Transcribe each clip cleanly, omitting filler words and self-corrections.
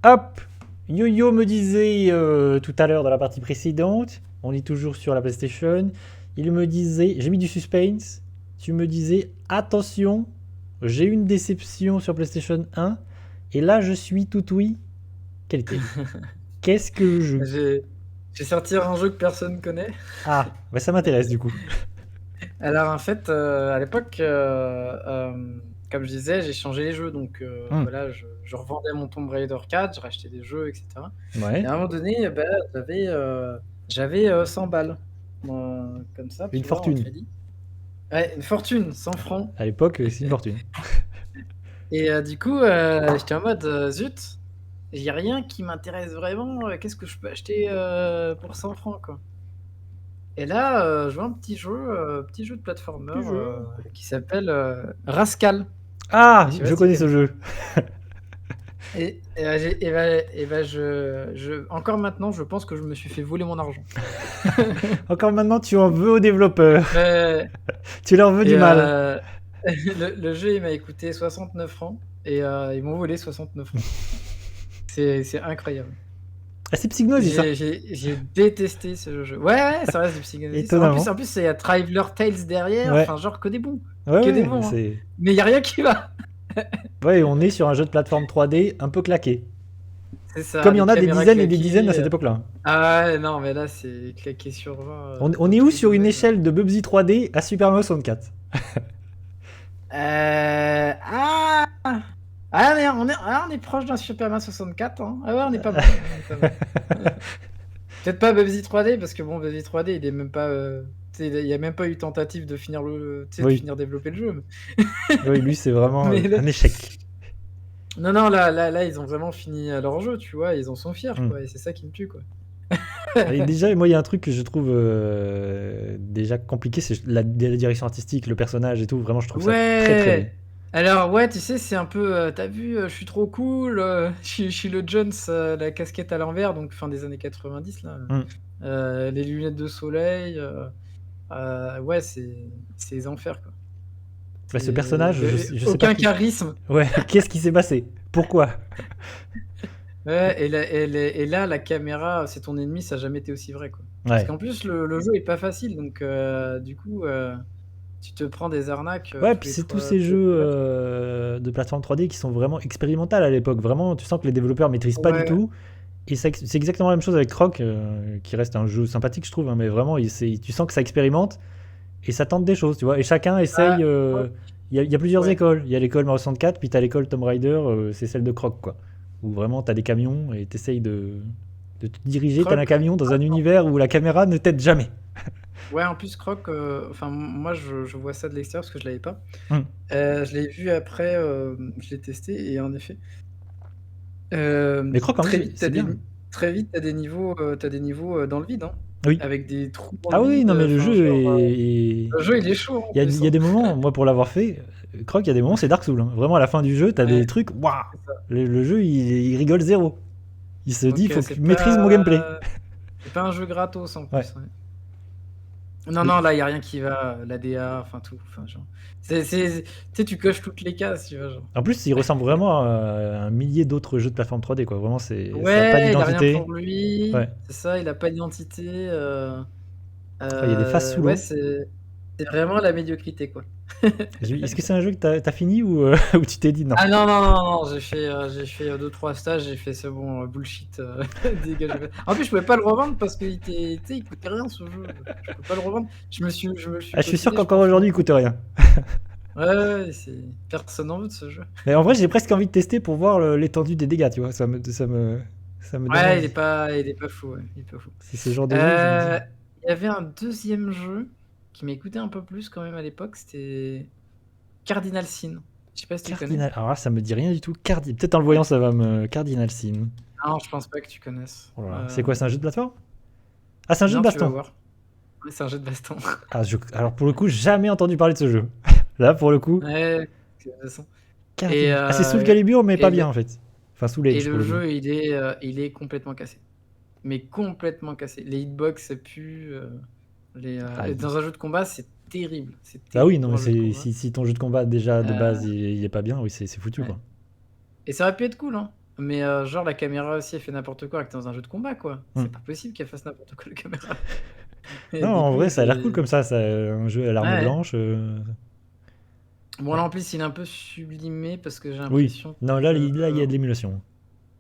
Hop, Yo-Yo me disait tout à l'heure dans la partie précédente, on est toujours sur la PlayStation, il me disait, j'ai mis du suspense, tu me disais, attention, j'ai eu une déception sur PlayStation 1, et là je suis tout oui. Quel était-il? Qu'est-ce que le jeu? J'ai sorti un jeu que personne connaît. Ah, bah ça m'intéresse du coup. Alors en fait, à l'époque, comme je disais, j'ai changé les jeux, donc Hmm, voilà, je revendais mon Tomb Raider 4, je rachetais des jeux, et cetera. Et ouais, à un moment donné, bah, j'avais 100 balles, comme ça, une tu vois, en fortune. crédit. Ouais, une fortune, 100 francs. À l'époque, c'est une fortune. Et du coup, j'étais en mode, «Zut, il y a rien qui m'intéresse vraiment, qu'est-ce que je peux acheter, pour 100 francs, quoi?» Et là, je vois un petit jeu de platformer, Petit jeu. qui s'appelle, Rascal. Ah, Je sais pas je si tu connais ce connais? jeu. Encore maintenant, je pense que je me suis fait voler mon argent. Encore maintenant, tu en veux aux développeurs. Ouais, Tu leur veux et du mal. le jeu, il m'a coûté 69 francs et ils m'ont volé 69 francs. C'est incroyable. Ah, c'est Psygnosis, ça. J'ai détesté ce jeu. Ouais, ouais, ça reste du Psygnosis. En plus Étonnamment. en plus, il y a Traveler Tales derrière, Ouais. enfin genre que des bons, Ouais, que des ouais, bons, hein. c'est. Mais il y a rien qui va. Ouais, on est sur un jeu de plateforme 3D un peu claqué. C'est ça, Comme il y les en a des caméras dizaines et des dizaines à claquées, cette époque-là. ah ouais, non, mais là, c'est claqué sur 20, On dans est où tous les sur une domaines. échelle de Bubsy 3D à Super Mario 64? Ah! Ah, on est proche d'un Superman 64, hein. Ah ouais, on est pas mal, on est pas mal. Peut-être pas Bubsy 3D, parce que bon, Bubsy 3D, il est même pas, tu sais, il y a même pas eu tentative de finir tu sais, de Oui. finir développer le jeu. Oui, lui, c'est vraiment Mais là, un échec. non, non, là, ils ont vraiment fini leur jeu, tu vois, ils en sont fiers, Hmm. quoi, et c'est ça qui me tue, quoi. Et déjà, moi, il y a un truc que je trouve déjà compliqué, c'est la direction artistique, le personnage et tout. Vraiment, je trouve ça très très bien. Ouais! Alors ouais, tu sais, c'est un peu, «Tu vu, je suis trop cool, je suis le Jones, la casquette à l'envers», donc fin des années 90 là, Hmm. les lunettes de soleil, ouais, c'est les enfers, quoi. Bah, ce C'est personnage, le je sais pas aucun qui. charisme. Ouais, qu'est-ce qui s'est passé? Pourquoi? Ouais, et là, la caméra, c'est ton ennemi, ça a jamais été aussi vrai, quoi. Parce Ouais. qu'en plus, le jeu est pas facile, donc du coup, tu te prends des arnaques, Ouais, puis c'est tous ces tous les jeux fois. de plateforme 3D qui sont vraiment expérimentaux à l'époque. Vraiment, tu sens que les développeurs maîtrisent pas du Ouais, tout. Et c'est exactement la même chose avec Croc, qui reste un jeu sympathique, je trouve. Hein, mais vraiment, tu sens que ça expérimente et ça tente des choses, tu vois. Et chacun essaye. ah, Croc, Il y a plusieurs ouais. écoles. Il y a l'école Mario 64, puis t'as l'école Tomb Raider, c'est celle de Croc, quoi. Où vraiment, t'as des camions et t'essayes de te diriger tel un Croc, camion dans un univers où la caméra ne t'aide jamais. ouais, en plus Croc, enfin moi je vois ça de l'extérieur parce que je l'avais pas. Hum. Je l'ai vu après, je l'ai testé et en effet, Mais Croc, en très plus, vite tu c'est bien. as des niveaux, dans le vide, hein, Oui. avec des trous dans le Ah oui, vide, non, mais le enfin jeu genre, est. le jeu il est chaud en Il plus, y a hein. des moments, moi pour l'avoir fait, Croc, il y a des moments, c'est Dark Souls. Hein. Vraiment, à la fin du jeu, t'as Ouais, des trucs, waouh. c'est ça. Le jeu, il rigole zéro. Il se dit, Donc il faut que je maîtrise mon gameplay. c'est pas un jeu gratos en Ouais. plus, ouais. Non, Et non, là il y a rien qui va, la DA, enfin tout, enfin genre, tu sais, tu coches toutes les cases, tu vois, genre. en plus, il ressemble vraiment à un millier d'autres jeux de plateforme 3D, quoi. Vraiment, ça a pas Ouais, il a rien d'identité. pour lui, Ouais. c'est ça, il a pas d'identité, Il y a des phases sous ouais, l'eau. c'est vraiment la médiocrité, quoi. Est-ce que c'est un jeu que t'as fini ou ou tu t'es dit non? Ah non, non, non, non, j'ai fait 2-3 stages, j'ai fait: «C'est bon, bullshit, dégagez». En plus, je pouvais pas le revendre parce qu'il était, tu sais, il coûtait rien ce jeu, je pouvais pas le revendre. Je me le suis Ah, je suis sûr cotillé, je qu'encore pense, aujourd'hui, il longtemps. coûte rien. Ouais, ouais, ouais, personne n'en veut de ce jeu. Mais en vrai, j'ai presque envie de tester pour voir l'étendue des dégâts, tu vois. Ça me donne Ouais, envie. il est pas fou, ouais, il est pas fou. C'est ce genre de jeu, je me dis. Heu, il y avait un deuxième jeu qui m'écoutait un peu plus quand même à l'époque, c'était Cardinal Sin. Je sais pas si tu connais? Cardinal. Alors là, ça me dit rien du tout. Peut-être en le voyant, ça va me. Cardinal Sin. Non, je pense pas que tu connaisses. Oh là là. C'est quoi, c'est un jeu de plateforme? Ah, c'est un jeu de Non, tu vas baston. voir. Ouais, c'est un jeu de baston. Ah, alors pour le coup, jamais entendu parler de ce jeu. Là, pour le coup, Ouais, c'est de baston. Et Cardinal. Ah, c'est Soul Calibur, mais pas bien en fait. Enfin, Soul et Edge pour le le coup. jeu, il est complètement cassé. Mais complètement cassé. Les hitbox, ça pue, Ah, dans un jeu de combat, c'est terrible. C'est bah oui, terrible non, pour mais un jeu de combat. si ton jeu de combat déjà de base Heu, il est pas bien, oui, c'est foutu ouais. quoi. Et ça aurait pu être cool, hein. Mais genre, la caméra aussi, elle fait n'importe quoi, que t'es dans un jeu de combat, quoi. Hmm. C'est pas possible qu'elle fasse n'importe quoi, la caméra. Non, Et du en coup, vrai, ça a l'air cool c'est. comme ça, un jeu à l'arme Ouais. blanche. Bon, là, en plus, il est un peu sublimé parce que j'ai Oui, l'impression non, que. là, il y a de l'émulation.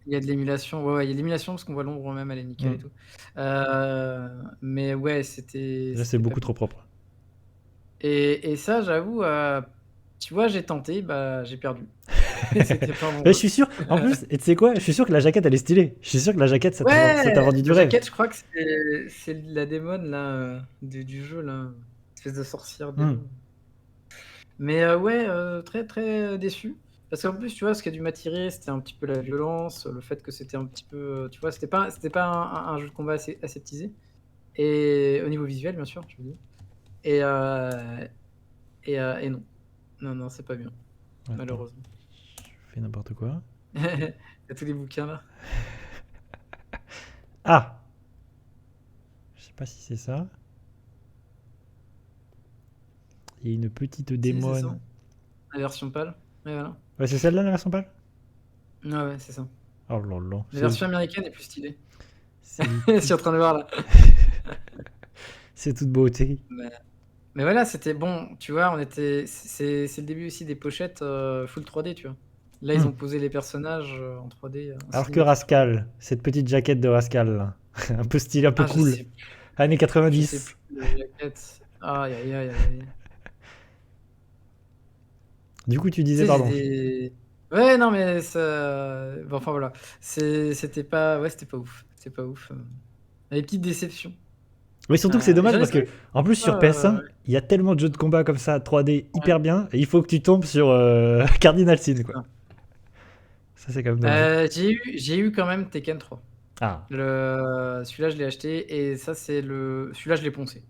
Il y a de l'émulation. Ouais, ouais, il y a de l'émulation parce qu'on voit l'ombre même, elle est nickel et Hmm. tout. Mais ouais, c'était Là, c'est c'était pas beaucoup bien. trop propre. Et ça, j'avoue, tu vois, j'ai tenté, bah, j'ai perdu. C'était pas mon Mais je jeu. suis sûr, en plus, et tu sais quoi, je suis sûr que la jaquette elle est stylée. Je suis sûr que la jaquette ça t'a Ouais, vendu du la rêve. jaquette, je crois que c'est la démon là, du jeu là, espèce de sorcière Hmm. démon. Mais ouais, très très déçu. Parce qu'en plus, tu vois, ce qui a dû m'attirer, c'était un petit peu la violence, le fait que c'était un petit peu, tu vois, c'était pas un jeu de combat aseptisé. Et au niveau visuel, bien sûr, je veux dire. Et, et non. Non, non, c'est pas bien, Attends, malheureusement. je fais n'importe quoi. Il y a tous les bouquins là. Ah, je sais pas si c'est ça. Il y a une petite Si, c'est ça. démon. La version pâle. Ouais, voilà. Ouais, c'est celle-là la version pâle. Ouais, ouais, c'est ça. Oh là là, La version américaine est plus stylée. c'est Je tout- suis en train de voir là. c'est toute beauté. Mais voilà, c'était bon, tu vois, c'est le début aussi des pochettes full 3D, tu vois. Là, ils Hmm. ont posé les personnages en 3D, en Alors que cinématique 3D. Rascal, cette petite jaquette de Rascal, là. Un peu stylé, un peu Ah, je cool. sais, Années je sais 90. plus la jaquette. Aïe, aïe, aïe, aïe, aïe. Du coup, tu Tu disais, sais, pardon. c'était. Ouais, non, mais ça. Bon, enfin, voilà. C'était pas. Ouais, c'était pas ouf. C'était pas ouf. Des petites déceptions. Mais surtout que c'est dommage J'en ai parce que, trouvé. en plus, sur PS1, il y a tellement de jeux de combat comme ça, 3D, Ouais, hyper bien, et il faut que tu tombes sur Cardinal Sin, c'est quoi. ça. Ça, c'est quand même dommage. J'ai eu quand même Tekken 3. Ah. Celui-là, je l'ai acheté et ça, c'est le. Celui-là, je l'ai poncé.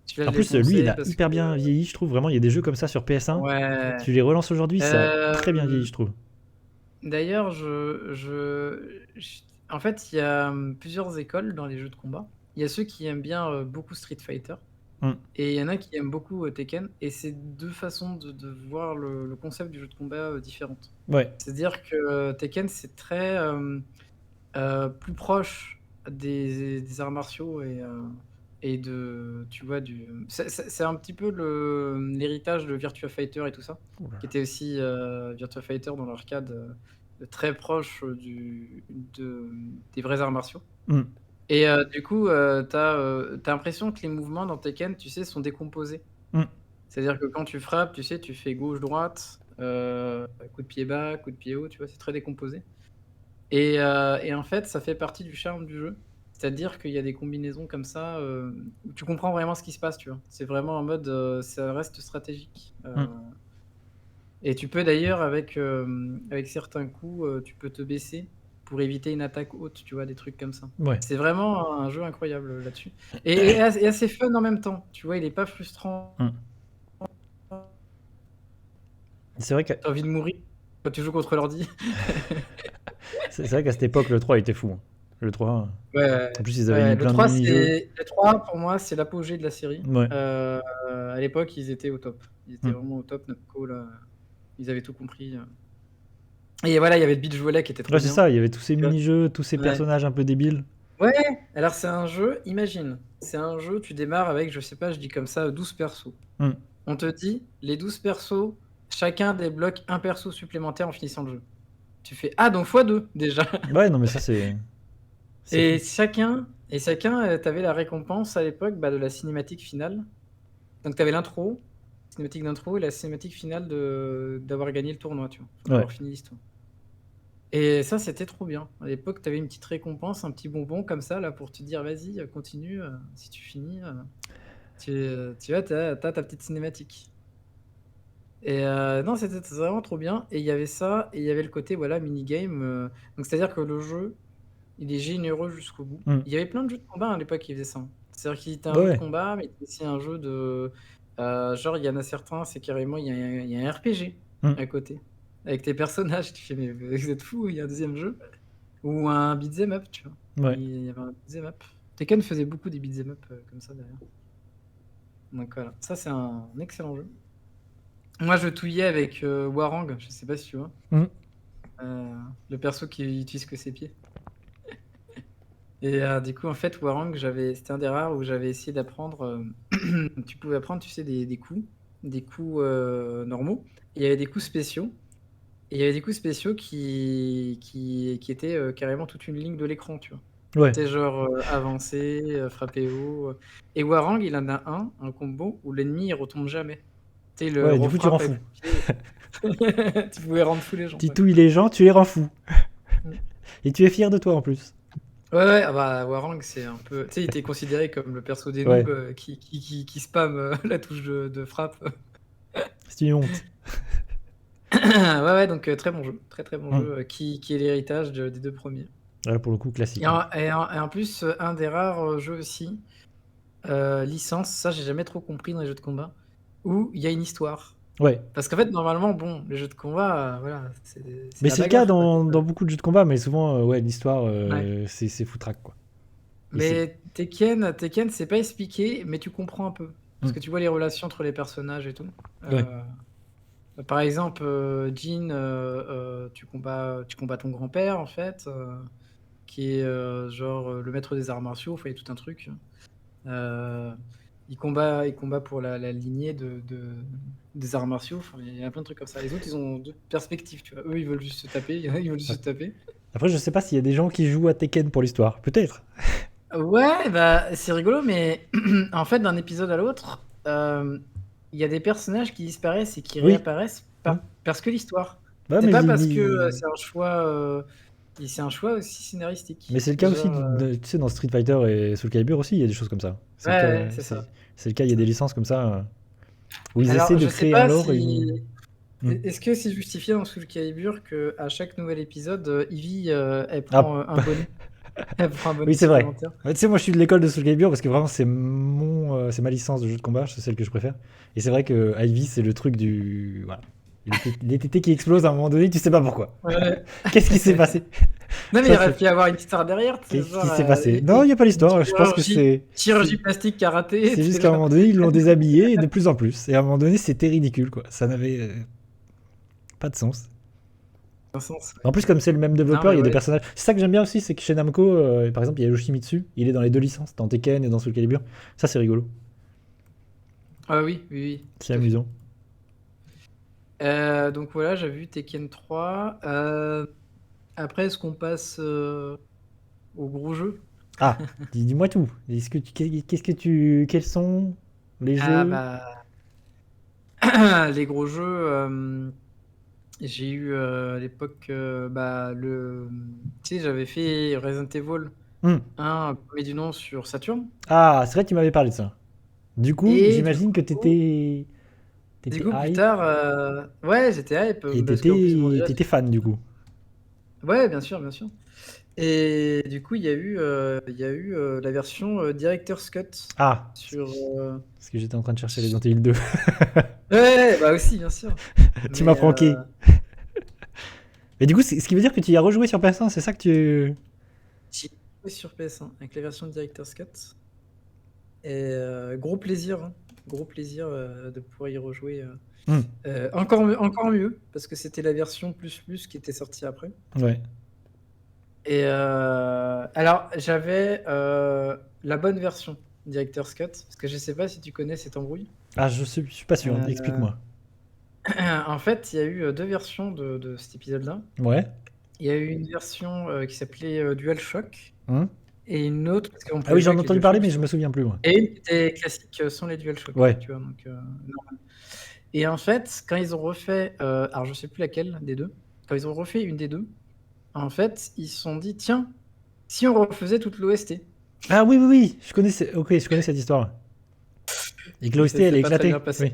Celui-là, En je l'ai plus, lui, il poncé a parce hyper que. bien vieilli, je trouve. Vraiment, il y a des jeux comme ça sur PS1. Ouais. Tu les relances aujourd'hui, ça a Euh, très bien vieilli, je trouve. D'ailleurs, en fait, il y a plusieurs écoles dans les jeux de combat. Il y a ceux qui aiment bien beaucoup Street Fighter Hmm. et il y en a qui aiment beaucoup Tekken. Et c'est deux façons de voir le concept du jeu de combat différentes. Ouais. C'est-à-dire que Tekken, c'est très plus proche des arts martiaux et tu vois, c'est un petit peu l'héritage de Virtua Fighter et tout ça, Oula. qui était aussi Virtua Fighter dans l'arcade, très proche des vrais arts martiaux. Hmm. Et du coup, t'as l'impression que les mouvements dans Tekken, tu sais, sont décomposés. Hmm. C'est-à-dire que quand tu frappes, tu sais, tu fais gauche-droite, coup de pied bas, coup de pied haut, tu vois, c'est très décomposé. Et en fait, ça fait partie du charme du jeu. C'est-à-dire qu'il y a des combinaisons comme ça où tu comprends vraiment ce qui se passe, tu vois. C'est vraiment en mode, ça reste stratégique. Hmm. Et tu peux d'ailleurs, avec certains coups, tu peux te baisser pour éviter une attaque haute, tu vois, des trucs comme ça. Ouais. C'est vraiment un jeu incroyable là-dessus. Et assez fun en même temps, tu vois, il est pas frustrant. Hmm. C'est vrai que T'as envie de mourir quand tu joues contre l'ordi. c'est vrai qu'à cette époque, le 3 était fou, hein. Le 3, Ouais, en plus, ils avaient ouais, mis le plein de 3, mini-jeux. le 3 pour moi, c'est l'apogée de la série. Ouais. À l'époque, ils étaient au top. Ils étaient Hmm. vraiment au top, Namco, là. Ils avaient tout compris. Et voilà, il y avait le beach volley qui était trop Ouais, c'est bien. ça, il y avait tous ces Tu vois. mini-jeux, tous ces Ouais. personnages un peu débiles. Ouais, alors c'est un jeu, imagine, c'est un jeu, tu démarres avec, je sais pas, je dis comme ça, 12 persos. Hmm. On te dit, les 12 persos, chacun débloque un perso supplémentaire en finissant le jeu. Tu fais, ah, donc x2 déjà. Ouais, non, mais ça, c'est fou. Et chacun, t'avais la récompense à l'époque bah, de la cinématique finale. Donc t'avais l'intro, cinématique d'intro et la cinématique finale d'avoir gagné le tournoi, tu vois, enfin, Ouais. d'avoir fini l'histoire. Et ça, c'était trop bien. À l'époque, t'avais une petite récompense, un petit bonbon comme ça, là, pour te dire, vas-y, continue, si tu finis, tu vois, t'as ta petite cinématique. Et non, c'était vraiment trop bien. Et il y avait ça, et il y avait le côté, voilà, minigame. Donc c'est-à-dire que le jeu, il est généreux jusqu'au bout. Hmm. Il y avait plein de jeux de combat à l'époque qui faisaient ça. C'est-à-dire qu'il était un jeu de Ouais. combat, mais il était aussi un jeu de. Genre, il y en a certains, c'est carrément, il y a un RPG Hmm. à côté. Avec tes personnages, tu fais, mais vous êtes fous, il y a un deuxième jeu. Ou un beat'em up, tu vois. Ouais. Il y avait un beat'em up. Tekken faisait beaucoup des beat'em up comme ça derrière. Donc voilà, ça c'est un excellent jeu. Moi je touillais avec Warang, je sais pas si tu vois. Hmm. Le perso qui utilise que ses pieds. Et du coup, en fait, Warang, c'était un des rares où j'avais essayé d'apprendre. Tu pouvais apprendre, tu sais, des coups normaux. Et il y avait des coups spéciaux. Et il y avait des coups spéciaux qui étaient carrément toute une ligne de l'écran, tu vois. Ouais. C'était genre avancer, frapper haut. Et Warang, il en a un combo où l'ennemi il retombe jamais. Tu sais, le Ouais, du coup, tu rends refrappe fou. avec le pied. Tu pouvais rendre fou les gens. Tu Ouais. touilles les gens, tu les rends fous. Mm. Et tu es fier de toi en plus. Ouais, ah bah Warang, c'est un peu. Tu sais, il était considéré comme le perso des Ouais. noobs qui spam la touche de frappe. C'est une honte. Ouais, donc très bon jeu. Très très bon Mm. jeu qui est l'héritage des deux premiers. Là, pour le coup, classique. Et en plus, un des rares jeux aussi, licence, ça j'ai jamais trop compris dans les jeux de combat, où il y a une histoire. Ouais. Parce qu'en fait, normalement, bon, les jeux de combat, voilà, c'est Mais la c'est le cas bagarre, quoi. dans beaucoup de jeux de combat, mais souvent, ouais, l'histoire, Ouais. c'est foutraque, quoi. Et Mais Tekken, c'est pas expliqué, mais tu comprends un peu. Parce Mm. que tu vois les relations entre les personnages et tout. Ouais. Par exemple, Jin, tu combats ton grand-père, en fait, qui est genre le maître des arts martiaux, enfin, il y a tout un truc. Il combat pour la lignée des arts martiaux, enfin, il y a plein de trucs comme ça. Les autres, ils ont d'autres perspectives, tu vois. Eux, ils veulent juste se taper, ils veulent juste se taper. Après, je sais pas s'il y a des gens qui jouent à Tekken pour l'histoire. Peut-être. Ouais, bah, c'est rigolo, mais en fait, d'un épisode à l'autre, il y a des personnages qui disparaissent et qui Oui. réapparaissent parce que l'histoire. Bah, C'est mais pas parce que c'est un choix aussi scénaristique. Mais c'est le cas aussi, Genre, tu sais, dans Street Fighter et Soul Calibur aussi, il y a des choses comme ça. C'est le ouais, cas, c'est ça. c'est le cas, il y a des licences comme ça où ils Alors, essaient de je sais créer un pas lore et si. Mm. Est-ce que c'est justifié dans Soul Calibur qu'à chaque nouvel épisode, Ivy, elle Ah. prend un bonus. Elle prend un bonus Oui, c'est vrai. supplémentaire. Ouais, tu sais, moi je suis de l'école de Soul Calibur parce que vraiment c'est c'est ma licence de jeu de combat, c'est celle que je préfère. Et c'est vrai que Ivy, c'est le truc du. Voilà. Les tétés qui explosent à un moment donné, tu sais pas pourquoi. Ouais. Qu'est-ce qui s'est passé? Non, mais il aurait pu y avoir une histoire derrière. Tu sais, Qu'est-ce qui genre, s'est passé? Non, il n'y a pas l'histoire. Je pense que c'est. Chirurgie plastique, karaté. C'est juste qu'à un moment donné, ils l'ont déshabillé et de plus en plus. Et à un moment donné, c'était ridicule, quoi. Ça n'avait pas de sens. En plus, comme c'est le même développeur, il y a des personnages. C'est ça que j'aime bien aussi, c'est que chez Namco, par exemple, il y a Yoshimitsu, il est dans les deux licences, dans Tekken et dans Soul Calibur. Ça, c'est rigolo. Ah oui, oui, oui. C'est amusant. Donc voilà, j'ai vu Tekken 3. Après, est-ce qu'on passe au gros jeu? Ah, dis-moi tout. Quels sont les jeux? Bah. Les gros jeux. J'ai eu à l'époque tu sais, j'avais fait Resident Evil 1, premier du nom sur Saturn. Ah, c'est vrai que tu m'avais parlé de ça. Du coup, Et j'imagine que t'étais du coup, plus hype. tard, ouais, j'étais hype. Et parce qu'en plus, bon, déjà, t'étais fan, du coup. ouais, bien sûr, bien sûr. Et du coup, il y a eu la version Director's Cut Ah, sur. parce que j'étais en train de chercher Resident Evil 2. Ouais, bah aussi, bien sûr. Tu m'as planqué. Mais du coup, ce qui veut dire que tu y as rejoué sur PS1, c'est ça que tu. J'ai joué sur PS1 avec la version Director's Cut. Et gros plaisir, hein. Gros plaisir de pouvoir y rejouer. Encore mieux, parce que c'était la version plus qui était sortie après. Ouais. Et alors, j'avais la bonne version Director's Cut, parce que je sais pas si tu connais cette embrouille. Ah, je suis pas sûr, explique-moi. En fait, il y a eu deux versions de cet épisode-là. Ouais. Il y a eu une version qui s'appelait DualShock, Hum. et une autre. Parce qu'on Ah oui, pouvait j'en ai jouer avec les entendu parler, mais DualShock. je me souviens plus, moi. Et une qui était classique sans les DualShock. Ouais. Tu vois, donc, normal. Et en fait, quand ils ont refait, alors je sais plus laquelle des deux, quand ils ont refait une des deux, en fait, ils se sont dit, tiens, si on refaisait toute l'OST. Ah oui, oui, oui, je connais cette histoire. Et que l'OST, elle est éclatée. Oui.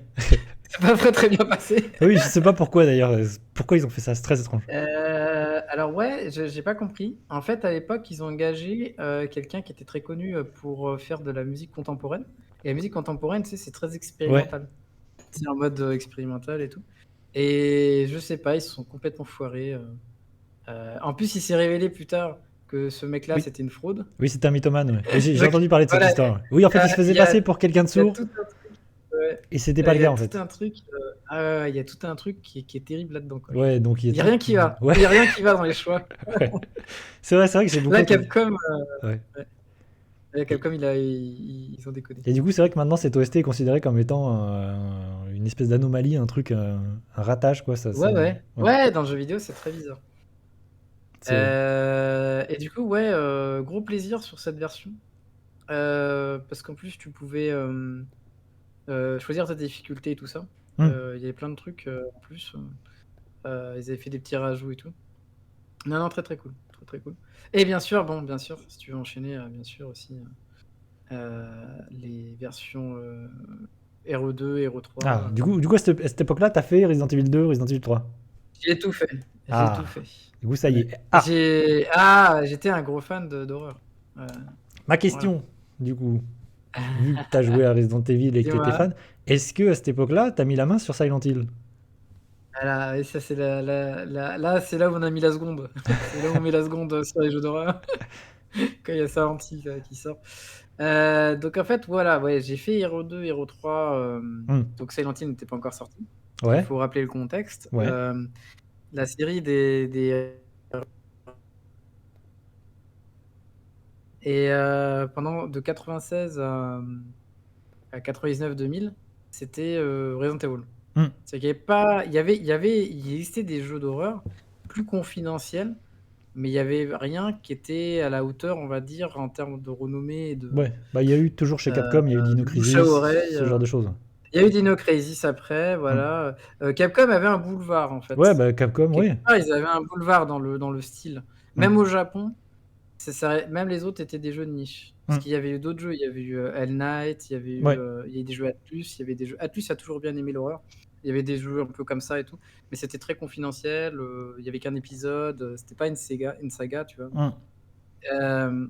C'est pas très bien passé. Oui, je sais pas pourquoi d'ailleurs. Pourquoi ils ont fait ça? C'est très étrange. Alors ouais, j'ai pas compris. En fait, à l'époque, ils ont engagé quelqu'un qui était très connu pour faire de la musique contemporaine. Et la musique contemporaine, tu sais, c'est très expérimental. Ouais. C'est en mode expérimental et tout. Et je sais pas, ils se sont complètement foirés. En plus, il s'est révélé plus tard que ce mec-là, c'était une fraude. Oui, c'était un mythomane. Ouais. J'ai entendu parler de cette histoire. Oui, en fait, il se faisait passer pour quelqu'un de sourd. Et c'était pas le cas en fait. Un truc. Ah, il y a tout un truc qui est terrible là-dedans, quoi. Ouais, donc Il y a rien qui va. Ouais, Il y a rien qui va dans les choix. ouais. C'est vrai que j'ai beaucoup Là, entendu. Capcom, Ouais. ouais. Là, Capcom, ils ont déconné. Et du coup, c'est vrai que maintenant, cette OST est considérée comme étant une espèce d'anomalie, un truc, un ratage, quoi. Ouais, ouais. Ouais, Ouais, dans le jeu vidéo, c'est très bizarre. c'est- Et du coup, ouais, gros plaisir sur cette version. Parce qu'en plus, tu pouvais choisir ta difficulté et tout ça. Hmm. Il y avait plein de trucs en plus. Ils avaient fait des petits rajouts et tout. Non, non, très très cool. Très très cool. Et bien sûr, si tu veux enchaîner, bien sûr aussi les versions Hero 2, Hero 3. Ah, du coup, à cette époque-là, t'as fait Resident Evil 2, Resident Evil 3. J'ai tout fait. J'ai Ah, tout fait. du coup, ça y Ouais. est. Ah, J'étais un gros fan d'horreur. ma question, du coup, vu que t'as joué à Resident Evil et que t'étais Dis-moi. fan, est-ce que à cette époque-là, t'as mis la main sur Silent Hill? Voilà, et ça, c'est là, c'est là où on a mis la seconde. C'est là où on met la seconde sur les jeux d'horreur. Quand il y a Silent Hill qui sort. Donc en fait, voilà, ouais, j'ai fait Hero 2, Hero 3. Hmm. Donc Silent Hill n'était pas encore sorti. Il Ouais, faut rappeler le contexte. ouais. La série des... Et pendant de 96 à 99-2000, c'était Resident Evil. Hmm. C'est qu'il y avait pas, il existait des jeux d'horreur plus confidentiels, mais il y avait rien qui était à la hauteur, on va dire, en termes de renommée et Ouais, bah il y a eu toujours chez Capcom, il y a eu Dino de bouche à Crisis, oreille. ce genre de choses. Il y a eu Dino Crisis après, Hmm. voilà. Capcom avait un boulevard en fait. Ouais, bah Capcom, oui. Quelque part, ils avaient un boulevard dans le style. Même au Japon, même les autres étaient des jeux de niche. Parce qu'il y avait eu d'autres jeux, il y avait eu Hell Knight, il y avait eu, Ouais. il y a des jeux Atlus, il y avait des jeux. Atlus a toujours bien aimé l'horreur. Il y avait des jeux un peu comme ça et tout, mais c'était très confidentiel. Il y avait qu'un épisode, c'était pas une saga, tu vois. Hmm.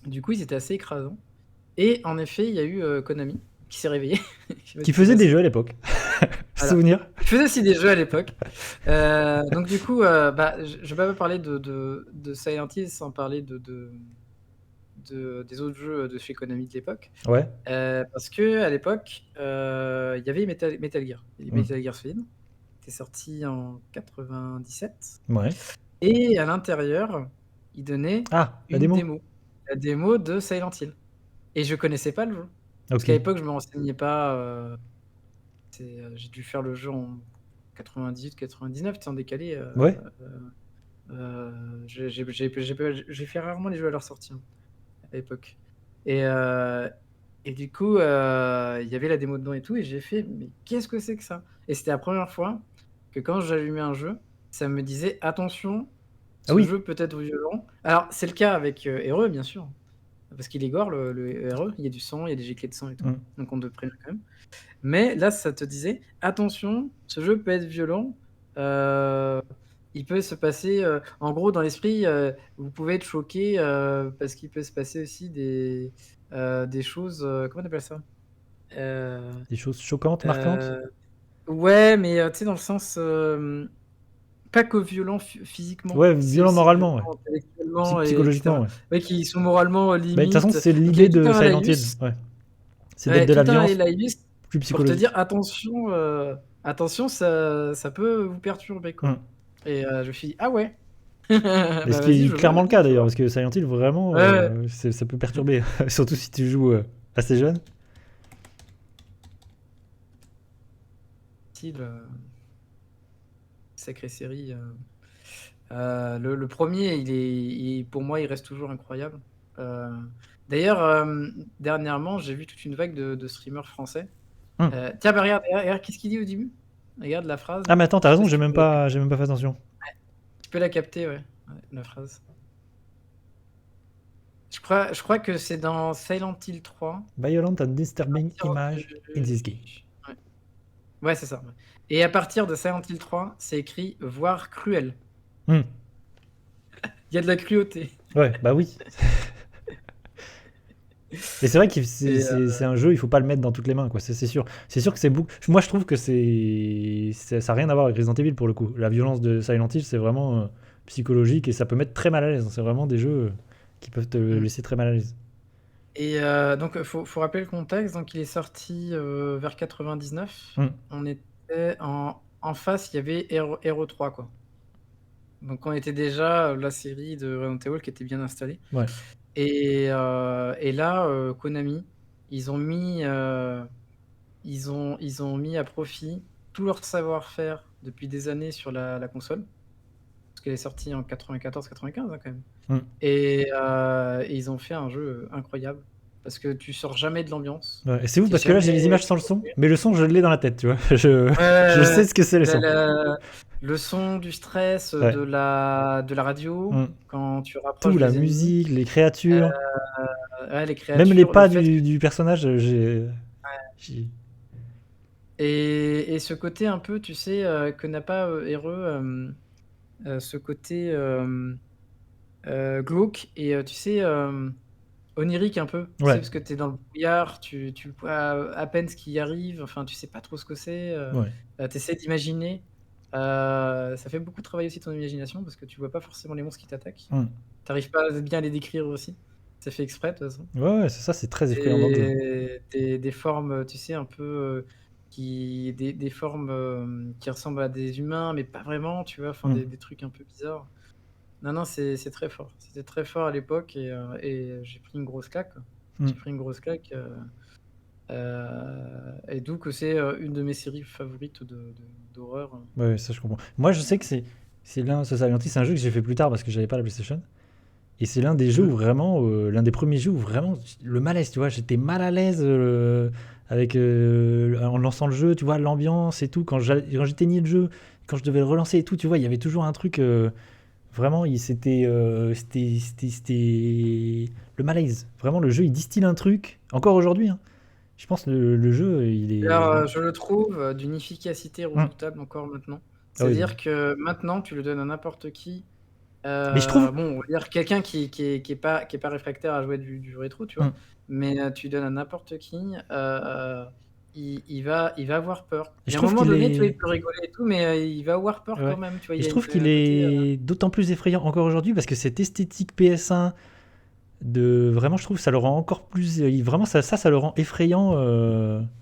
Du coup, ils étaient assez écrasants. Et en effet, il y a eu Konami qui s'est réveillé. Qui faisait des jeux à l'époque. Voilà. Souvenir. Je faisais aussi des jeux à l'époque. Donc du coup, je vais pas parler de Silent Hill sans parler des autres jeux de chez Konami de l'époque. Ouais. Parce que à l'époque, il y avait Metal Gear. Metal Gear Solid, qui est sorti en 97. Ouais. Et à l'intérieur, il donnait Ah, la une démo. démo. La démo de Silent Hill. Et je connaissais pas le jeu. Parce Ok. qu'à l'époque, je me renseignais pas. J'ai dû faire le jeu en 98-99, en décalé. Ouais. J'ai fait rarement les jeux à leur sortie à l'époque. Et du coup, il y avait la démo dedans et tout, et j'ai fait, mais qu'est-ce que c'est que ça? Et c'était la première fois que quand j'allumais un jeu, ça me disait, attention, Ah ce oui. jeu peut être violent. Alors, c'est le cas avec Hero, bien sûr. Parce qu'il est gore, le Hero. Il y a du sang, il y a des giclées de sang et tout. Donc on te prévient quand même. Mais là, ça te disait, attention, ce jeu peut être violent. Il peut se passer, en gros, dans l'esprit, vous pouvez être choqué parce qu'il peut se passer aussi des choses. Comment on appelle ça? Des choses choquantes, marquantes. Ouais, mais tu sais, dans le sens pas que violent physiquement, Ouais, c'est violent aussi moralement, violent intellectuellement, psychologiquement, ouais. Ouais, qui sont moralement Bah, de toute limites. façon, c'est Donc il y a l'idée tout de un Silent Hill. laïus. Ouais. C'est d'être de Tout la un violence laïus plus pour te psychologique. dire attention, ça peut vous perturber, quoi. Et je me suis dit, ah ouais. Et Bah ce vas-y, qui je est veux, clairement le vas-y, cas tu d'ailleurs, vois. parce que Silent Hill, vraiment, Ouais. ça peut perturber. Surtout si tu joues assez jeune. Sacrée série. Le premier, pour moi, il reste toujours incroyable. D'ailleurs, dernièrement, j'ai vu toute une vague de streamers français. Tiens, bah, regarde, qu'est-ce qu'il dit au début? Regarde la phrase. Ah, mais attends, t'as Je sais raison, pas si j'ai tu même peux la pas fait attention. Tu peux la capter, ouais, la phrase. Je crois que c'est dans Silent Hill 3. Violent and disturbing image in this game. Ouais, c'est ça. Ouais. Et à partir de Silent Hill 3, c'est écrit voire cruel. Il y a de la cruauté. Ouais, bah oui. Et c'est vrai que c'est un jeu, il faut pas le mettre dans toutes les mains, quoi. C'est sûr. C'est sûr que c'est beaucoup. Moi, je trouve que ça n'a rien à voir avec Resident Evil pour le coup. La violence de Silent Hill, c'est vraiment psychologique et ça peut mettre très mal à l'aise. C'est vraiment des jeux qui peuvent te laisser très mal à l'aise. Et donc, faut rappeler le contexte. Donc, il est sorti vers 99. On est Et en face, il y avait Hero 3, quoi. Donc on était déjà la série de Resident Evil qui était bien installée. Ouais. Et là, Konami, ils ont mis, ils ont mis à profit tout leur savoir-faire depuis des années sur la console, parce qu'elle est sortie en 94-95, hein, quand même. Mm. Et ils ont fait un jeu incroyable, parce que tu sors jamais de l'ambiance. Ouais. Et c'est ouf T'es parce que là j'ai les jamais. images sans le son, mais le son je l'ai dans la tête, tu vois. Je sais ce que c'est le son. Le son du stress, Ouais. de la radio, Mm. quand tu rapproches Tout, la des ennemis, musique, les créatures, ouais, les même les créatures, le pas fait que. du personnage, j'ai- Et ce côté un peu, tu sais, que n'a pas Hero, ce côté glauque et tu sais, onirique un peu. Tu sais, Ouais, parce que tu es dans le brouillard, tu vois à peine ce qui arrive, enfin, tu sais pas trop ce que c'est. ouais. Tu essaies d'imaginer. Ça fait beaucoup travailler aussi ton imagination parce que tu vois pas forcément les monstres qui t'attaquent. Mm. T'arrives pas à bien les décrire aussi. C'est fait exprès, de toute façon. Ouais, ouais, c'est ça, c'est très effrayant dans le jeu. Des formes, tu sais, un peu des formes qui ressemblent à des humains, mais pas vraiment, tu vois, enfin, Mm. des trucs un peu bizarres. Non, non, c'est très fort. C'était très fort à l'époque et j'ai pris une grosse claque, quoi. Mm. J'ai pris une grosse claque. Et d'où que c'est une de mes séries favorites d'horreur. Ouais, ça je comprends. Moi je sais que c'est l'un, ce Silent Hill, c'est un jeu que j'ai fait plus tard parce que j'avais pas la PlayStation. Et c'est l'un des jeux Mhm. où vraiment, l'un des premiers jeux où vraiment le malaise, tu vois, j'étais mal à l'aise avec en lançant le jeu, tu vois, l'ambiance et tout. Quand j'éteignais le jeu, quand je devais le relancer et tout, tu vois, il y avait toujours un truc vraiment, c'était le malaise. Vraiment, le jeu il distille un truc. Encore aujourd'hui, hein. Je pense que le jeu il est. Alors, je le trouve d'une efficacité Hum. redoutable encore maintenant. Ah oui, C'est-à-dire que maintenant, tu le donnes à n'importe qui. mais je trouve. Bon, on va dire quelqu'un qui est pas réfractaire à jouer du rétro, tu vois. Hum. Mais tu donnes à n'importe qui, il va avoir peur. Et Il y je a un trouve moment qu'il donné, tu vois, il est. peut rigoler et tout, mais il va avoir peur Ouais. quand même, tu vois. Et Il y je a trouve qu'il un côté. est d'autant plus effrayant encore aujourd'hui parce que cette esthétique PS1 de vraiment, je trouve, ça le rend encore plus. Vraiment, ça le rend effrayant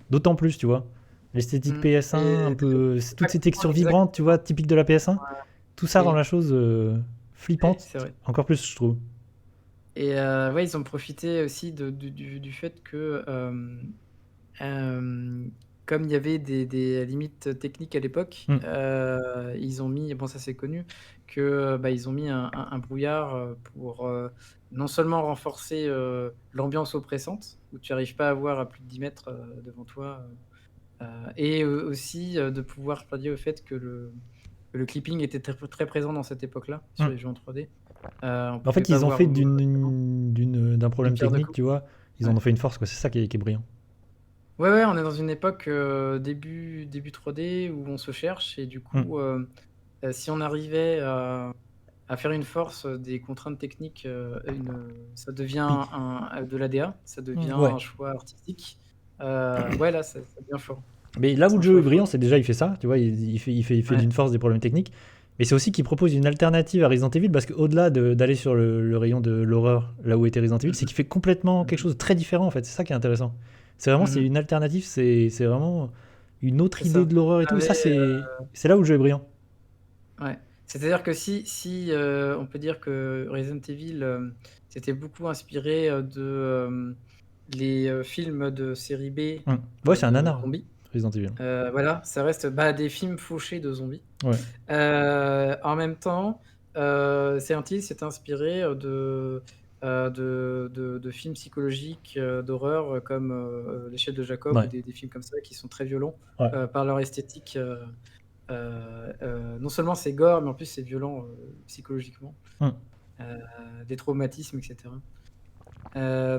d'autant plus, tu vois. L'esthétique PS1, un Et peu, toutes ces textures vibrantes, tu exactement. vois, typiques de la PS1, tout ça rend Oui, la chose oui, flippante c'est vrai. encore plus, je trouve. Et ouais, ils ont profité aussi du fait que, comme il y avait des limites techniques à l'époque, Mm. ils ont mis, bon ça c'est connu, que bah, ils ont mis un brouillard pour non seulement renforcer l'ambiance oppressante, où tu n'arrives pas à voir à plus de 10 mètres devant toi, et aussi de pouvoir pallier au fait que le clipping était très, très présent dans cette époque-là, sur Mm. les jeux en 3D. On En pouvait fait, pas ils ont voir fait d'un une problème pierre de technique, coups. tu vois, ils en Ouais. ont fait une force, quoi. C'est ça qui est brillant. Ouais, ouais, on est dans une époque début 3D où on se cherche et du Mm. coup, si on arrivait à faire une force des contraintes techniques, ça devient Oui. de l'ADA, ça devient Ouais. un choix artistique. Ouais, là, ça devient fort. Mais là où C'est le un jeu est choix brillant, fort. c'est déjà il fait ça, tu vois, il fait Ouais. d'une force des problèmes techniques. Mais c'est aussi qu'il propose une alternative à Resident Evil parce qu'au-delà d'aller sur le rayon de l'horreur, là où était Resident Evil, c'est Mhm. qu'il fait complètement quelque Mhm. chose de très différent en fait. C'est ça qui est intéressant. C'est Mhm. une alternative, c'est vraiment une autre C'est idée ça. de l'horreur et tout. Et ça, Avec, c'est là où le jeu est brillant. ouais. C'est-à-dire que si on peut dire que Resident Evil s'était beaucoup inspiré les films de série B Ouais, c'est un de nanar, zombies. Resident Evil. Voilà, ça reste des films fauchés de zombies. Ouais. En même temps, Silent Hill s'est inspiré de films psychologiques d'horreur comme L'échelle de Jacob ou Ouais. des films comme ça qui sont très violents Ouais. par leur esthétique. Non seulement c'est gore, mais en plus c'est violent psychologiquement, Hum. des traumatismes, etc.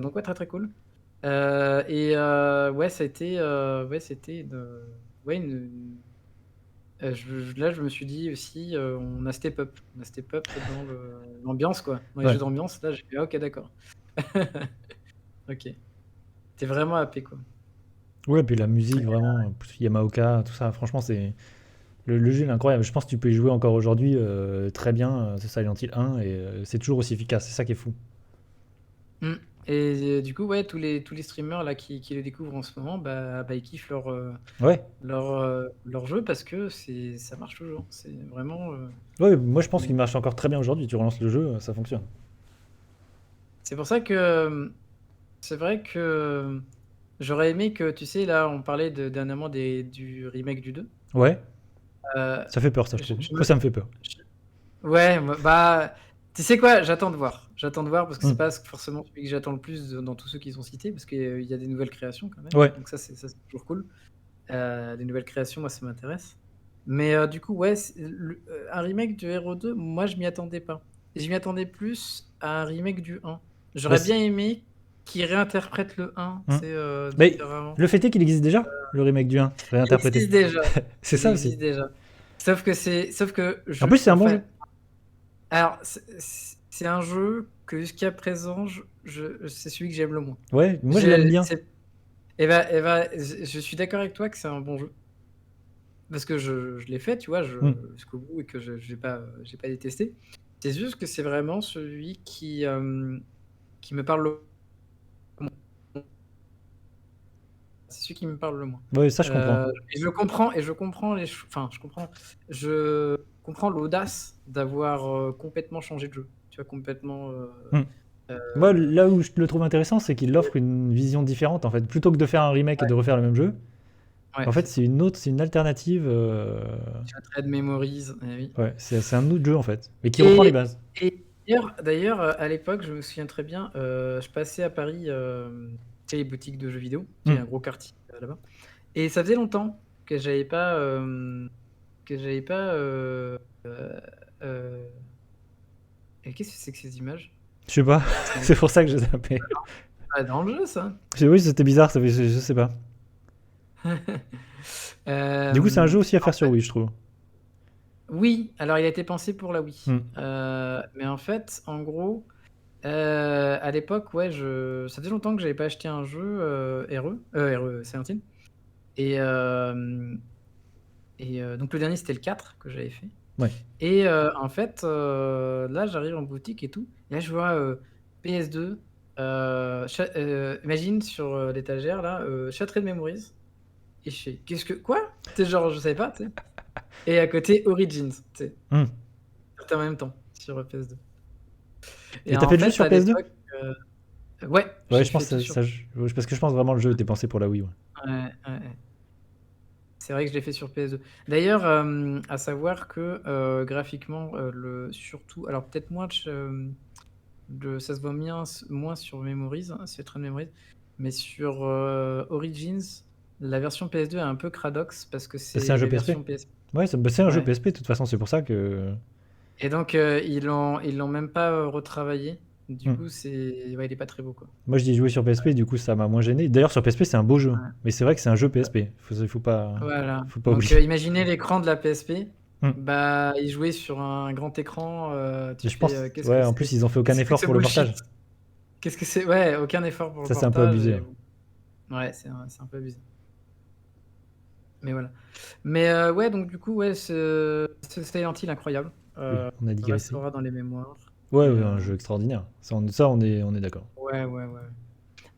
Donc ouais, très très cool. Ouais, ça a été, ouais, c'était ouais, là, je me suis dit aussi, on a step up dans l'ambiance, quoi. Dans les Ouais. jeux d'ambiance, là, j'ai fait: «Ah OK, d'accord». OK. Tu vraiment happé, quoi. Ouais, puis la musique, vraiment, Yamaoka, tout ça, franchement, c'est. Le jeu il est incroyable. Je pense que tu peux y jouer encore aujourd'hui très bien, ce Silent Hill 1, et c'est toujours aussi efficace. C'est ça qui est fou. Mmh. Et du coup, ouais, tous les streamers là qui le découvrent en ce moment, bah, ils kiffent Ouais. leur jeu parce que ça marche toujours. C'est vraiment. Ouais, moi je pense qu'il marche encore très bien aujourd'hui. Tu relances le jeu, ça fonctionne. C'est pour ça que c'est vrai que j'aurais aimé que, tu sais, là, on parlait dernièrement du remake du 2. Ouais, Euh, ça fait peur, ça, je je, trouve. je Enfin, me- ça me fait peur. Ouais, bah, tu sais quoi, j'attends de voir. J'attends de voir parce que c'est Hmm. pas forcément celui que j'attends le plus dans tous ceux qu'ils ont cités parce qu'il y a des nouvelles créations quand même. Ouais. Donc ça, c'est toujours cool. Des nouvelles créations, moi, ça m'intéresse. Mais du coup, ouais, un remake du Hero 2, moi, je m'y attendais pas. Je m'y attendais plus à un remake du 1. J'aurais Bah, bien aimé qu'il réinterprète le 1, Hmm. tu sais, Mais différemment. le fait est qu'il existe déjà, le remake du 1, Il réinterprété. existe déjà. C'est Il ça aussi. existe déjà. Sauf que En plus, c'est un bon jeu. enfin, alors, c'est un jeu que jusqu'à présent, c'est celui que j'aime le moins. Ouais, moi je l'aime bien. Je suis d'accord avec toi que c'est un bon jeu. Parce que je l'ai fait, tu vois, Hmm. jusqu'au bout et que je j'ai pas détesté. C'est juste que c'est vraiment celui qui me parle le moins. C'est celui qui me parle le moins. Ouais, ça je comprends. Et je comprends enfin, je comprends l'audace d'avoir complètement changé de jeu. Tu vois, complètement. Hmm. Euh, Moi, là où je le trouve intéressant, c'est qu'il offre une vision différente en fait. Plutôt que de faire un remake et de refaire le même jeu, ouais, en fait, c'est ça. c'est une alternative. Shattered Memories, eh oui. Ouais, c'est un autre jeu en fait, mais qui reprend les bases. Et d'ailleurs, à l'époque, je me souviens très bien, je passais à Paris, tu sais, les boutiques de jeux vidéo, il y a un gros quartier là-bas. Et ça faisait longtemps que j'avais pas. Et qu'est-ce que c'est que ces images? Je sais pas, c'est pour ça que j'ai zappé. Ah, dans le jeu, ça. Oui, c'était bizarre, je sais pas. Du coup, c'est un jeu aussi à faire sur Wii, je trouve. Oui, alors il a été pensé pour la Wii. Hmm. Mais en fait, en gros, à l'époque, ouais, ça faisait longtemps que j'avais pas acheté un jeu RE Silent Hill. Et donc le dernier, c'était le 4 que j'avais fait. Ouais. Et en fait, là, j'arrive en boutique et tout. Et là, je vois PS2. Imagine sur l'étagère, là, Shattered Memories. Et je fais, qu'est-ce que. Quoi? Tu sais, genre, je savais pas, tu sais. Et à côté, Origins, tu sais. Hmm. En même temps, sur PS2. Et t'as fait le jeu sur à PS2? l'époque, ouais, Ouais, j'ai je pense fait tout que sur. parce que je pense vraiment le jeu était pensé pour la Wii. Ouais. Ouais. C'est vrai que je l'ai fait sur PS2. D'ailleurs, à savoir que graphiquement, surtout, alors peut-être moins, ça se voit moins sur Memories, sur Trend Memories, mais sur Origins, la version PS2 est un peu cradox parce que C'est c'est un jeu les PSP. versions PSP. Ouais, c'est un jeu Ouais. PSP, de toute façon, c'est pour ça que. Et donc, ils l'ont même pas retravaillé. Du Hmm. coup, ouais, il est pas très beau, quoi. Moi, je dis jouer sur PSP, du coup, ça m'a moins gêné. D'ailleurs, sur PSP, c'est un beau jeu. Ouais. Mais c'est vrai que c'est un jeu PSP. Faut pas Voilà. Donc, oublier. imaginez l'écran de la PSP. Hmm. Bah, il jouait sur un grand écran. Tu Et je pense, fais, qu'est-ce ouais, que en c'est? plus, ils ont fait aucun Qu'est-ce que effort c'est pour le bullshit? portage. Qu'est-ce que c'est? Ouais, aucun effort pour le Ça, c'est un peu portage. abusé. Ouais, c'est un peu abusé. Mais voilà. Mais ouais, donc du coup, ouais, ce Silent Hill incroyable. Oui, on a digressé. Restera dans les mémoires. Ouais, Et, ouais, un jeu extraordinaire. Ça, on est d'accord. ouais.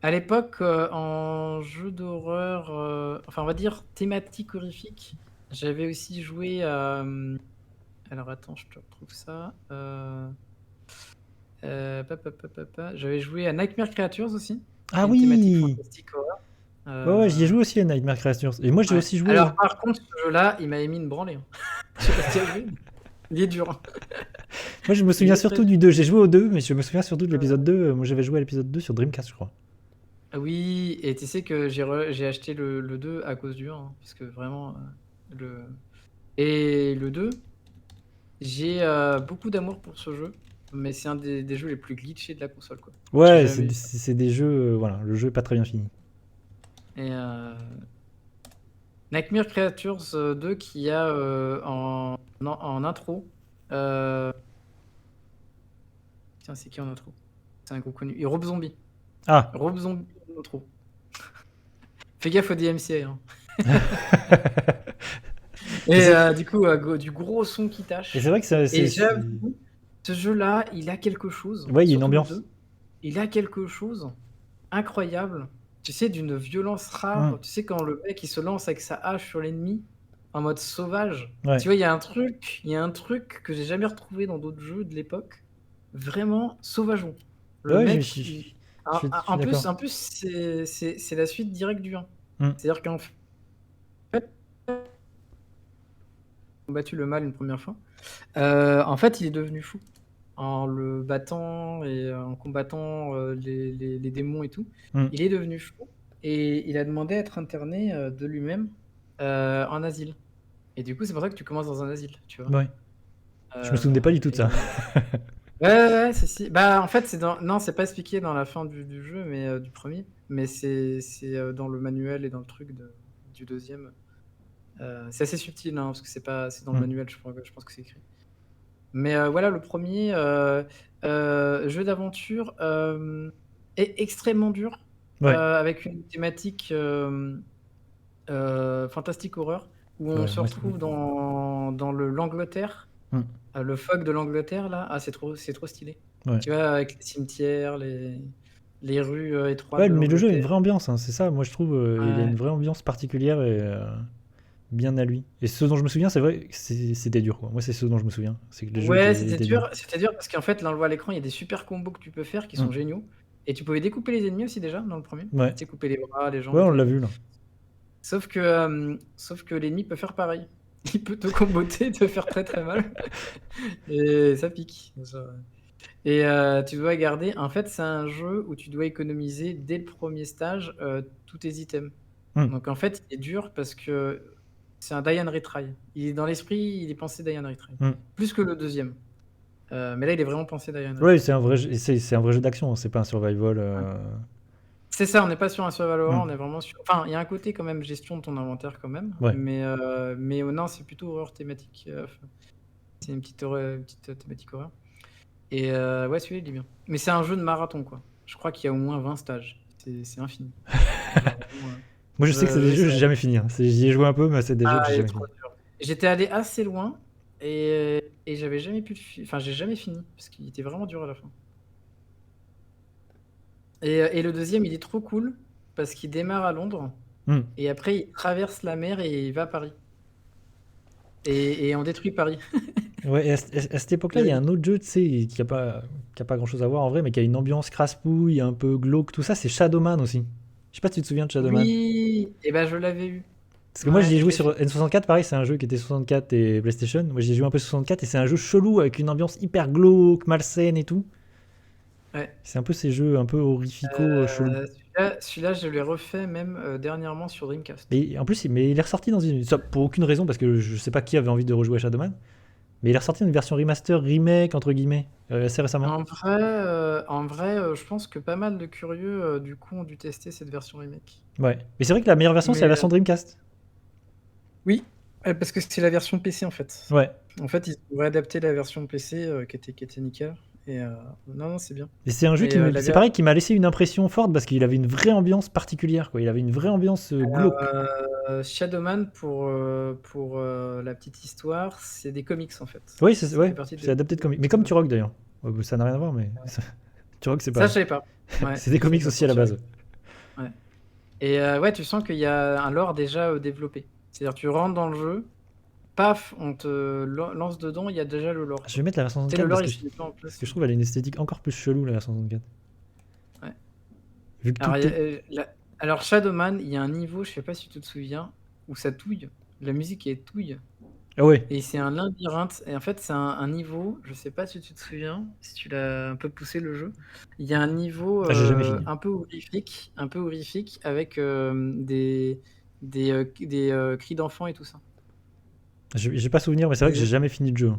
À l'époque, en jeu d'horreur, enfin, on va dire thématique horrifique, j'avais aussi joué à. Alors attends, je te retrouve ça. J'avais joué à Nightmare Creatures aussi. Ah Une thématique oui! fantastique horreur. Ouais, j'y ai joué aussi à Nightmare Creatures. Et moi, j'ai Ouais. aussi joué. Alors par contre, ce jeu-là, il m'avait mis une branlée. Je sais pas si tu as joué. Il est dur. Moi, je me souviens Il est surtout très- du 2. J'ai joué au 2, mais je me souviens surtout de l'épisode 2. Moi, j'avais joué à l'épisode 2 sur Dreamcast, je crois. Oui, et tu sais que j'ai acheté le 2 à cause du 1, hein, parce que vraiment, le... Et le 2, j'ai beaucoup d'amour pour ce jeu, mais c'est un des jeux les plus glitchés de la console, quoi. Ouais, J'ai jamais eu. c'est des jeux. Voilà, le jeu est pas très bien fini. Et Nightmare Creatures 2 qui a en intro. Tiens, c'est qui en intro? C'est un groupe connu. Et Rob Zombie. Ah! Rob Zombie en intro. Fais gaffe au DMCA. Hein. Et du coup, du gros son qui tâche. Et c'est vrai que Et j'avoue, ce jeu-là, il a quelque chose. Ouais, il y a une surtout le ambiance. 2. il a quelque chose incroyable, tu sais, d'une violence rare. Tu sais, quand le mec il se lance avec sa hache sur l'ennemi en mode sauvage. Ouais. Tu vois, il y a un truc que j'ai jamais retrouvé dans d'autres jeux de l'époque. Vraiment sauvageon. Le Ouais, mec, je suis en plus, d'accord. c'est la suite directe du 1. Mm. C'est-à-dire qu'en fait, combattu le mal une première fois. En fait, il est devenu fou en le battant et en combattant les démons et tout. Mm. Il est devenu fou et il a demandé à être interné de lui-même en asile. Et du coup, c'est pour ça que tu commences dans un asile, tu vois. Ouais. Je me souvenais pas du tout de ça. Ouais, ouais, si. Bah, en fait, non, c'est pas expliqué dans la fin du jeu, mais du premier. Mais c'est dans le manuel et dans le truc du deuxième. C'est assez subtil, hein, parce que c'est dans le Mm. manuel, je pense que c'est écrit. Mais voilà, le premier jeu d'aventure est extrêmement dur, Ouais. avec une thématique fantastique horreur, où on Ouais, se moi, retrouve dans l'Angleterre, Mm. le fog de l'Angleterre là. Ah, c'est trop stylé. Ouais. Tu vois, avec les cimetières, les rues étroites Ouais, de mais le jeu a une l'Angleterre. vraie ambiance, hein, c'est ça, moi je trouve, il a une Ouais. vraie ambiance particulière et bien à lui. Et ce dont je me souviens, c'est vrai que c'était dur, quoi. Moi, c'est ce dont je me souviens, c'est que le jeu Ouais, était dur. c'était dur parce qu'en fait, là, on le voit à l'écran, il y a des super combos que tu peux faire qui sont Mm. géniaux. Et tu pouvais découper les ennemis aussi déjà dans le premier. Tu Ouais. sais, couper les bras, les jambes Ouais, et on tout. l'a vu là. Sauf que l'ennemi peut faire pareil. Il peut te comboter, te faire très très mal. Et ça pique. Et tu dois garder. En fait, c'est un jeu où tu dois économiser dès le premier stage tous tes items. Mm. Donc en fait, il est dur parce que c'est un die and retry. Il est dans l'esprit, il est pensé die and retry. Mm. Plus que le deuxième. Mais là, il est vraiment pensé die and retry. Ouais, c'est un vrai jeu, c'est un vrai jeu d'action, hein, c'est pas un survival. C'est ça, on n'est pas sur un survival horror, on Mm. est vraiment sur. Enfin, il y a un côté quand même gestion de ton inventaire quand même, Ouais. mais non, c'est plutôt horreur thématique. C'est une petite thématique horreur. Et ouais, celui-là, il est bien. Mais c'est un jeu de marathon, quoi. Je crois qu'il y a au moins 20 stages. C'est infini. Genre, vraiment, Moi, je sais que c'est des jeux que j'ai jamais fini, hein. J'y ai joué un peu, mais c'est des jeux que j'ai il est jamais fini. trop dur. J'étais allé assez loin et j'avais jamais pu Enfin, j'ai jamais fini parce qu'il était vraiment dur à la fin. Et le deuxième, il est trop cool parce qu'il démarre à Londres Mm. et après il traverse la mer et il va à Paris. Et on détruit Paris. Ouais, et à cette époque-là, il y a un autre jeu, tu sais, qui a pas grand-chose à voir en vrai, mais qui a une ambiance crasse-pouille, un peu glauque, tout ça, c'est Shadowman aussi. Je sais pas si tu te souviens de Shadowman. Oui, et ben je l'avais eu. Parce que moi, j'y Ouais, ai je joué l'ai sur fait. N64, pareil, c'est un jeu qui était 64 et PlayStation. Moi, j'y ai joué un peu sur 64 et c'est un jeu chelou avec une ambiance hyper glauque, malsaine et tout. Ouais. C'est un peu ces jeux un peu horrifico, chelou. Celui-là, je l'ai refait même dernièrement sur Dreamcast. Et en plus, mais il est ressorti dans une. Ça, pour aucune raison, parce que je sais pas qui avait envie de rejouer à Shadowman. Mais il est ressorti dans une version remaster, remake, entre guillemets, assez récemment. En vrai, je pense que pas mal de curieux du coup ont dû tester cette version remake. Ouais. Mais c'est vrai que la meilleure version, c'est la Mais version Dreamcast. oui, parce que c'est la version PC en fait. Ouais. En fait, ils ont réadapté la version PC qui était nickel. Et non, c'est bien. Et c'est un jeu Mais c'est pareil, qui m'a laissé une impression forte parce qu'il avait une vraie ambiance particulière, quoi. Il avait une vraie ambiance glauque. Shadowman, pour la petite histoire, c'est des comics en fait. Oui, Ça fait ouais, partie c'est adapté de comics. Mais comme Turok d'ailleurs. Ouais, ça n'a rien à voir, mais Turok, c'est Ça, pas. je savais pas. Ouais, C'est des je savais comics pas aussi à pour la Turok. base. Ouais. Et ouais, tu sens qu'il y a un lore déjà développé. C'est-à-dire, tu rentres dans le jeu, paf, on te lance dedans, il y a déjà le lore. Je vais mettre la version C'est le 64 lore, parce que, il se met pas en place. parce que je trouve qu'elle a une esthétique encore plus chelou, la version 64. Ouais. Vu que Alors, tout. alors, Shadowman, il y a un niveau, je sais pas si tu te souviens, où ça touille. La musique est touille. Ah ouais. Et c'est un labyrinthe. Et en fait, c'est un niveau, je sais pas si tu te souviens, si tu l'as un peu poussé le jeu. Il y a un niveau Ah, j'ai jamais fini. un peu horrifique avec des cris d'enfants et tout ça. J'ai pas souvenir, mais c'est vrai que j'ai jamais fini le jeu. En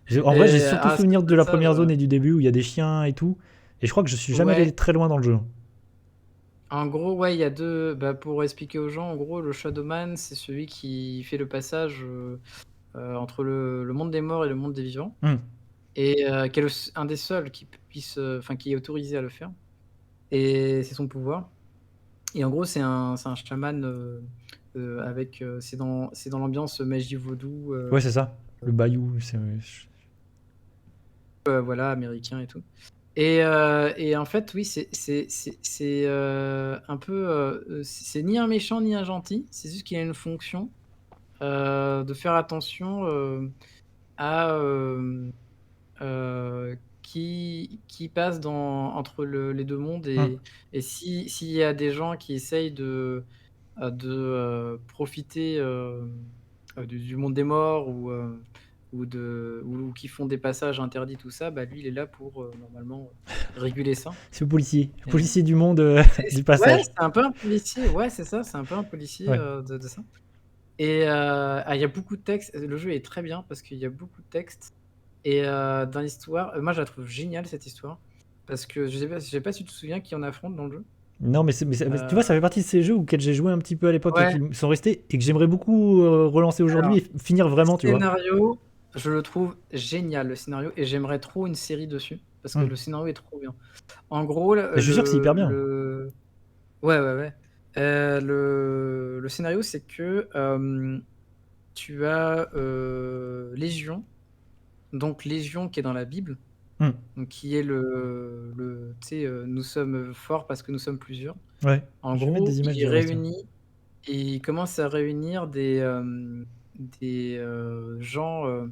Et, vrai, j'ai surtout c'est souvenir un de la passage, première zone et du début où il y a des chiens et tout. Et je crois que je suis jamais allé ouais. très loin dans le jeu. En gros, ouais, il y a deux. Bah, pour expliquer aux gens, en gros, le Shadowman, c'est celui qui fait le passage entre le monde des morts et le monde des vivants. Hmm. Et qui est un des seuls qui puisse, enfin, qui est autorisé à le faire. Et c'est son pouvoir. Et en gros, c'est un chaman avec. C'est dans l'ambiance magie vaudou, Ouais, c'est ça. Le bayou, c'est. voilà, américain et tout. Et en fait, oui, c'est un peu, c'est ni un méchant ni un gentil, c'est juste qu'il a une fonction, de faire attention, à, qui passe entre les deux mondes, Mmh. et s'il y a des gens qui essayent de profiter, du monde des morts, ou qui font des passages interdits, tout ça, bah, lui, il est là pour, normalement, réguler ça. C'est le Et policier du monde du ouais, passage. c'est un peu un policier, ouais, c'est ça, c'est un peu un policier, Ouais. de ça. Et il y a beaucoup de textes. Le jeu est très bien parce qu'il y a beaucoup de textes, et dans l'histoire, moi, je la trouve géniale, cette histoire, parce que je sais pas si tu te souviens qui on affronte dans le jeu? Non, tu vois, Heu, ça fait partie de ces jeux auxquels j'ai joué un petit peu à l'époque et ouais, qui sont restés et que j'aimerais beaucoup relancer aujourd'hui alors, et finir vraiment, tu vois. scénario, je le trouve génial, le scénario, et j'aimerais trop une série dessus parce que Hmm. le scénario est trop bien. En gros, Je suis sûr que c'est hyper bien. ouais, ouais, ouais, le scénario, c'est que, tu as, Légion, donc Légion qui est dans la Bible, Hmm. donc qui est tu sais, nous sommes forts parce que nous sommes plusieurs. Ouais. En Je vais mettre gros, des images derrière, tiens. il commence à réunir des gens,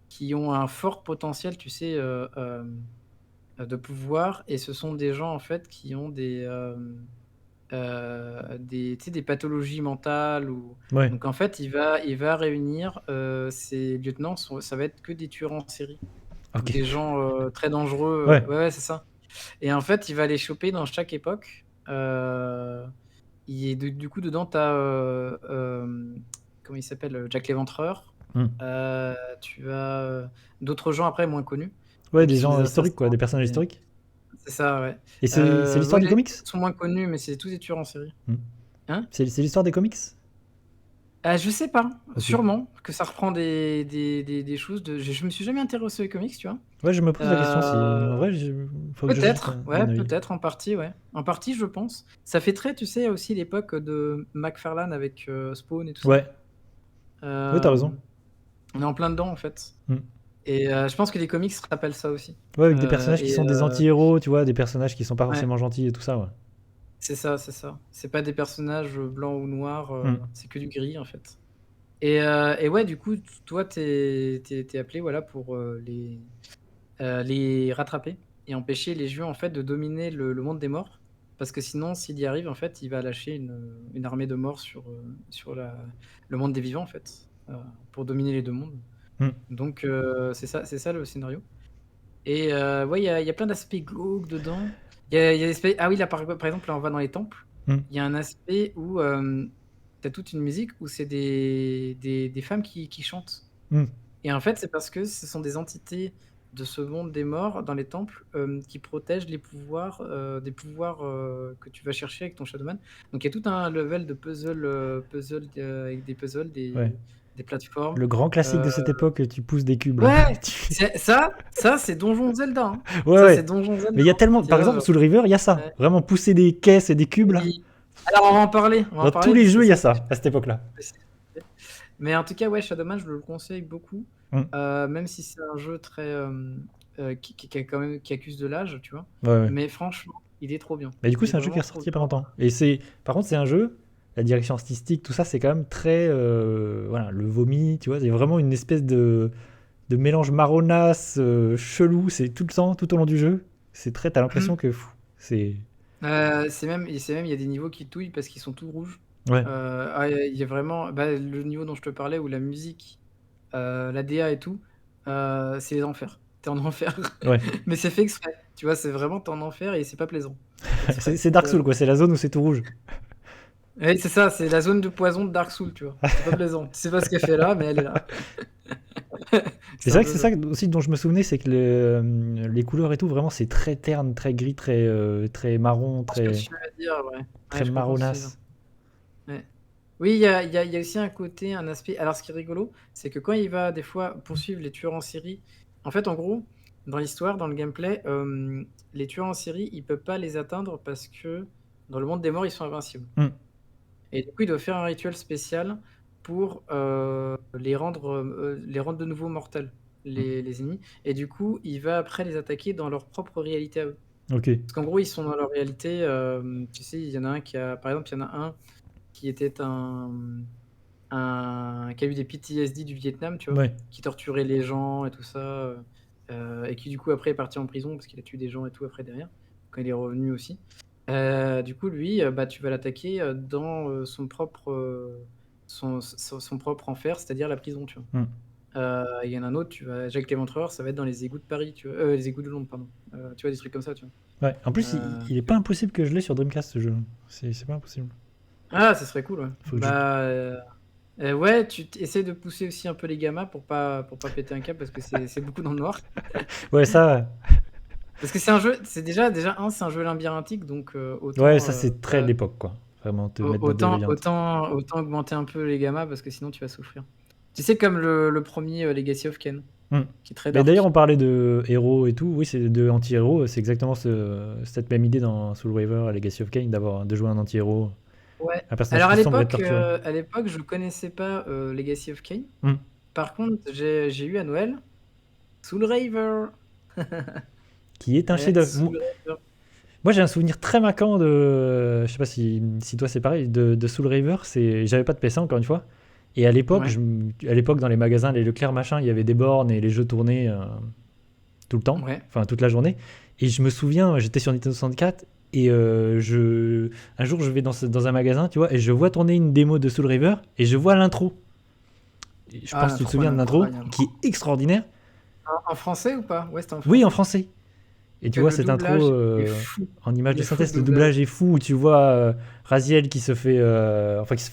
qui ont un fort potentiel, tu sais, de pouvoir, et ce sont des gens, en fait, qui ont tu sais, des pathologies mentales, Ouais. donc en fait, il va réunir, ses lieutenants, ça va être que des tueurs en série, ou Ok. des gens, très dangereux, Ouais. ouais, ouais, c'est ça, et en fait, il va les choper dans chaque époque, du coup, dedans, tu as, comment il s'appelle? Jack l'Éventreur, Hmm. tu as, d'autres gens après moins connus, Ouais, qui des sont gens des historiques, assassins, quoi, des personnages et historiques. c'est ça, ouais. Et c'est l'histoire Ouais, des les comics. autres sont moins connus, mais c'est tous des tueurs en série. Hmm. Hein? C'est l'histoire des comics. Je sais pas, Ok. sûrement que ça reprend des choses je me suis jamais intéressé aux comics, tu vois? Ouais, je me pose la question si. En Heu, vrai, faut que je jette Peut-être, ouais, un œil. peut-être en partie, ouais. En partie, je pense. Ça fait très, tu sais, aussi l'époque de McFarlane avec, Spawn et tout ça. Ouais. Ouais, t'as raison. Hem, on est en plein dedans, en fait, Hmm. et je pense que les comics rappellent ça aussi. Ouais, avec des personnages qui Et sont des anti-héros, tu vois, des personnages qui sont pas ouais, forcément gentils et tout ça, ouais. c'est ça, c'est ça. C'est pas des personnages, blancs ou noirs, Hmm. c'est que du gris, en fait. Et ouais, du coup, toi, t'es appelé, voilà, pour, les rattraper et empêcher les Légion, en fait, de dominer le monde des morts. Parce que sinon, s'il y arrive, en fait, il va lâcher une armée de morts sur le monde des vivants, en fait, pour dominer les 2 mondes. Hmm. Donc c'est ça le scénario, et ouais, il y a plein d'aspects glauques dedans. Il y a l'aspect, ah oui, là, par exemple, là, on va dans les temples. Hmm. Il y a un aspect où, tu as toute une musique où c'est des femmes qui chantent. Hmm. Et en fait, c'est parce que ce sont des entités de ce monde des morts dans les temples, qui protègent des pouvoirs, que tu vas chercher avec ton Shadowman. Donc il y a tout un level de avec des puzzles, Ouais. des plateformes. Le grand classique Heu, de cette époque, tu pousses des cubes là. ouais, c'est ça, c'est Donjon Zelda, hein. Ouais, Ça, c'est ouais. Donjon Mais Zelda, il y a hein. tellement. Tu Par vois, exemple, genre, sous le River, il y a ça. ouais, Vraiment pousser des caisses et des cubes là. oui. Alors on va en Dans tous parler les parce que jeux, il y a ça, c'est ça, à cette époque-là. mais en tout cas, ouais, Shadowman, je le conseille beaucoup, Hmm. même si c'est un jeu très, qui a quand même qui accuse de l'âge, tu vois? Ouais, ouais. Mais franchement, il est trop bien. Mais du coup, Il est c'est un jeu qui est vraiment trop ressorti il y a pas bien. longtemps. Et c'est. Par contre, c'est un jeu. La direction artistique, tout ça, c'est quand même très. Voilà, le vomi, tu vois. C'est vraiment une espèce de mélange marronasse, chelou. C'est tout le temps, tout au long du jeu. C'est très. T'as Mmh. l'impression que. C'est. C'est même il y a des niveaux qui touillent parce qu'ils sont tout rouges. Ouais. Il y a vraiment, bah, le niveau dont je te parlais, où la musique, la DA et tout, c'est les enfers. Tu es en enfer, Ouais. mais c'est fait exprès, tu vois? C'est vraiment, tu es en enfer et c'est pas plaisant. C'est fait exprès. C'est Dark Souls, quoi. C'est la zone où c'est tout rouge. Oui, c'est ça, c'est la zone de poison de Dark Souls, tu vois? C'est pas plaisant. Tu sais pas ce qu'elle fait là, mais elle est là. C'est C'est un vrai que peu c'est ça. ça aussi dont je me souvenais, c'est que les couleurs et tout, vraiment, c'est très terne, très gris, très marron, Je pense que tu veux dire, ouais. très Ouais, je comprends ce que tu veux dire. marronasse. Ouais. Oui, il y a aussi un côté, un aspect, alors ce qui est rigolo, c'est que quand il va des fois poursuivre les tueurs en série, en fait, en gros, dans l'histoire, dans le gameplay, les tueurs en série, il peut pas les atteindre parce que dans le monde des morts, ils sont invincibles, Hmm. et du coup, il doit faire un rituel spécial pour, les rendre de nouveau mortels, les ennemis, et du coup, il va après les attaquer dans leur propre réalité à eux. Ok. Parce qu'en gros, ils sont dans leur réalité. Tu sais, il y en a un qui a, par exemple, il y en a un qui était qui a eu des PTSD du Vietnam, tu vois, Ouais. qui torturait les gens et tout ça, et qui du coup après est parti en prison parce qu'il a tué des gens et tout après derrière, quand il est revenu aussi. Du coup, lui, bah, tu vas l'attaquer dans son propre enfer, c'est-à-dire la prison, tu vois. Mm. Il y en a un autre, Jacques l'Éventreur, ça va être dans les égouts de Paris, tu vois, les égouts de Londres, pardon. Tu vois, des trucs comme ça, tu vois. Ouais. En plus, il est pas impossible que je l'ai sur Dreamcast ce jeu. C'est pas impossible. Ah, ça serait cool, ouais. Faut que Bah, ouais, essaies de pousser aussi un peu les gammas pour pas péter un câble parce que c'est beaucoup dans le noir. Ouais, ça. Parce que c'est un jeu, c'est déjà c'est un jeu labyrinthique, donc Ouais, autant ça c'est très de l'époque, quoi. Vraiment te mettre dans des autant labyrinthes. autant augmenter un peu les gammas parce que sinon tu vas souffrir. Tu sais, comme le premier Legacy of Kain, Mm. qui est très Mais d'ailleurs, dark. on parlait de héros et tout. Oui, c'est de anti-héros. C'est exactement cette même idée dans Soul River, Legacy of Kain, de jouer un anti-héros, Ouais. un personnage Alors qui sombre et être torturé. à l'époque, je connaissais pas Legacy of Kain. Mm. Par contre, j'ai eu à Noël Soul River. Qui est un Ouais, chef-d'œuvre. Soul River. Moi, j'ai un souvenir très marquant de. Je sais pas si toi c'est pareil, de Soul River. J'avais pas de PC encore une fois. Et à l'époque, Ouais. à l'époque, dans les magasins, les Leclerc machin, il y avait des bornes et les jeux tournaient tout le temps, Ouais. enfin toute la journée. Et je me souviens, j'étais sur Nintendo 64 et un jour, je vais dans un magasin, tu vois, et je vois tourner une démo de Soul River et je vois l'intro. Je pense que tu te souviens de l'intro, qui est extraordinaire. En français ou pas? Ouais, c'était en Oui, français. en français. Et tu Et vois le cette intro doublage est fou. en image Il de est fou, synthèse, le doublage est fou, où tu vois Raziel qui se fait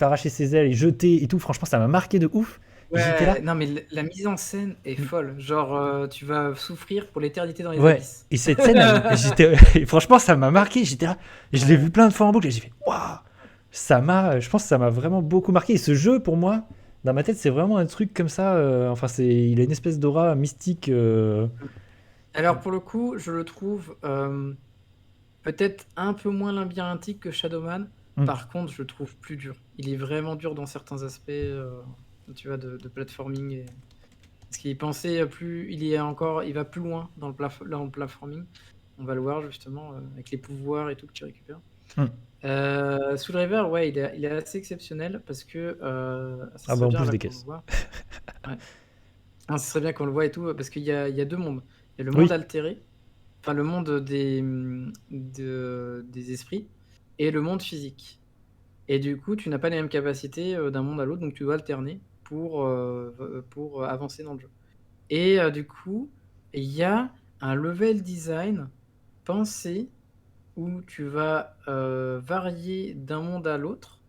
arracher ses ailes et jeter et tout. Franchement, ça m'a marqué de ouf. Et j'étais là. Ouais, non, mais la mise en scène est folle. Genre, tu vas souffrir pour l'éternité dans les Ouais. abysses. Et cette scène, franchement, ça m'a marqué. J'étais là. Je l'ai vu plein de fois en boucle et j'ai fait waouh. Je pense que ça m'a vraiment beaucoup marqué. Et ce jeu, pour moi, dans ma tête, c'est vraiment un truc comme ça. Enfin, il a une espèce d'aura mystique. Alors, pour le coup, je le trouve peut-être un peu moins labyrinthique que Shadowman. Mm. Par contre, je le trouve plus dur. Il est vraiment dur dans certains aspects, tu vois, de platforming. Parce qu'il est pensé plus, il va plus loin dans le platforming. On va le voir justement avec les pouvoirs et tout que tu récupères. Soul River, ouais, il est assez exceptionnel parce que ça Ah bah serait en bien plus là des qu'on le caisses. voit. Ouais. Ça serait bien qu'on le voit et tout parce qu'il y a deux mondes. Il y a le Oui. monde altéré, enfin le monde des esprits et le monde physique. Et du coup, tu n'as pas les mêmes capacités d'un monde à l'autre, donc tu dois alterner pour avancer dans le jeu. Et du coup, il y a un level design pensé où tu vas varier d'un monde à l'autre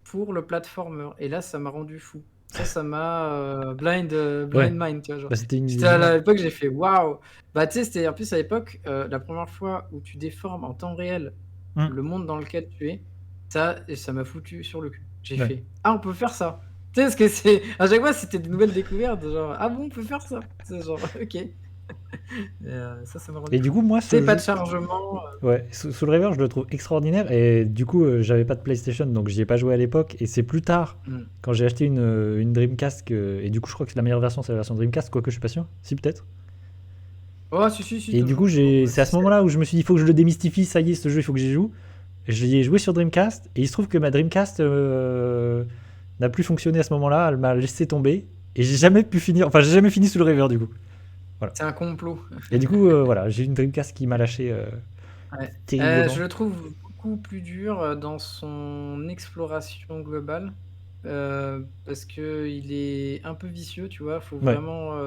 pour le platformer. Et là, ça m'a rendu fou. Ça m'a blind Ouais. mind, tu vois. Genre. Bah, c'était une J'étais à l'époque, j'ai fait waouh. Bah, tu sais, c'était en plus à l'époque, la première fois où tu déformes en temps réel le monde dans lequel tu es, ça m'a foutu sur le cul. J'ai Ouais. fait ah, on peut faire ça. Tu sais, parce que c'est à chaque fois, c'était des nouvelles découvertes. Genre ah bon, on peut faire ça. C'est genre ok. Et, ça m'a rendu Et du fou. coup, moi, Tu sais, ce pas jeu. de chargement. Ouais, Soul River, je le trouve extraordinaire. Et du coup, j'avais pas de PlayStation, donc j'y ai pas joué à l'époque. Et c'est plus tard, quand j'ai acheté une Dreamcast, et du coup, je crois que la meilleure version, c'est la version Dreamcast, quoique je suis pas sûr. Si, peut-être. Oh, si, Et du coup, toujours, c'est à si, ce moment-là où je me suis dit, il faut que je le démystifie, ça y est, ce jeu, il faut que j'y joue. J'y ai joué sur Dreamcast, et il se trouve que ma Dreamcast n'a plus fonctionné à ce moment-là, elle m'a laissé tomber, et j'ai jamais pu finir, enfin, j'ai jamais fini Soul River, du coup. Voilà. C'est un complot. Et du coup, voilà, j'ai une Dreamcast qui m'a lâché Ouais. terriblement. Je le trouve beaucoup plus dur dans son exploration globale, parce que il est un peu vicieux, tu vois. Faut Ouais. vraiment,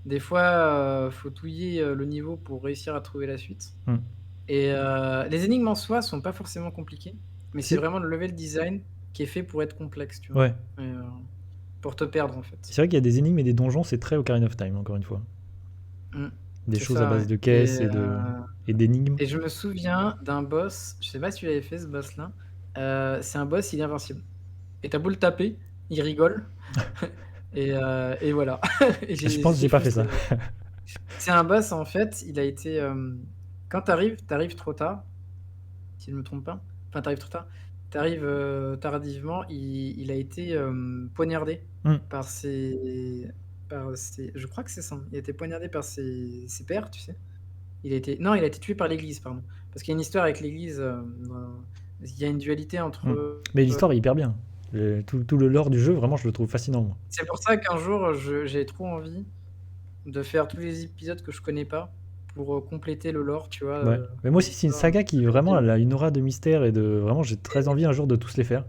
des fois, faut touiller le niveau pour réussir à trouver la suite. Et les énigmes en soi sont pas forcément compliquées, mais c'est vraiment le level design qui est fait pour être complexe, tu vois. Ouais. Pour te perdre en fait. C'est vrai qu'il y a des énigmes et des donjons, c'est très Ocarina of Time, encore une fois. Des C'est choses ça, à base ouais. de caisses et d'énigmes. Et je me souviens d'un boss, je sais pas si tu l'avais fait ce boss-là, c'est un boss, il est invincible. Et t'as beau le taper, il rigole. et voilà. Et Je pense que j'ai pas fait ça. C'est un boss, en fait, il a été. Quand t'arrives trop tard, si je ne me trompe pas. Enfin, t'arrives trop tard. T'arrives tardivement, il a été poignardé par par ses... Je crois que c'est ça. Il a été poignardé par ses pères, tu sais. Non, il a été tué par l'église, pardon. Parce qu'il y a une histoire avec l'église. Il y a une dualité entre... Mais l'histoire est hyper bien. Tout le lore du jeu, vraiment, je le trouve fascinant. Moi. C'est pour ça qu'un jour, j'ai trop envie de faire tous les épisodes que je connais pas pour compléter le lore, tu vois. Ouais. Mais moi aussi, c'est une saga qui vraiment elle a une aura de mystère et de vraiment, j'ai très envie un jour de tous les faire.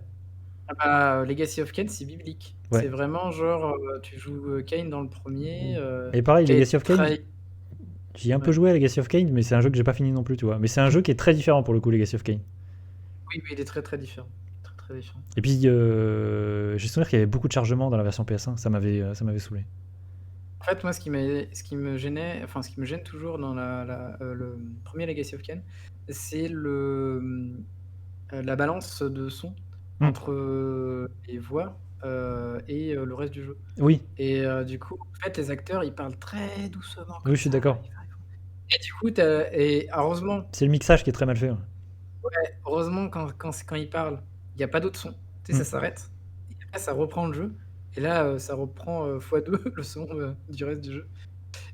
Ah bah, Legacy of Kain, c'est biblique. Ouais. C'est vraiment genre, tu joues Kain dans le premier. Et pareil, qui a Legacy été of Kain, trahi. j'y ai un peu Ouais. joué à Legacy of Kain, mais c'est un jeu que j'ai pas fini non plus, tu vois. Mais c'est un jeu qui est très différent pour le coup, Legacy of Kain. Oui, il est très très différent. Très très différent. Et puis, j'ai souvenir qu'il y avait beaucoup de chargements dans la version PS1, ça m'avait saoulé. En fait, moi, ce qui me gênait, enfin, ce qui me gêne toujours dans le premier Legacy of Kain, c'est la balance de son entre les voix et le reste du jeu. Oui, Et du coup, en fait, les acteurs, ils parlent très doucement. oui, je suis d'accord. Et du coup, et heureusement, C'est le mixage qui est très mal fait. Ouais. heureusement quand ils parlent, il n'y a pas d'autre son. Tu sais, ça s'arrête. Et après, ça reprend le jeu. Et là, ça reprend x2 le son du reste du jeu.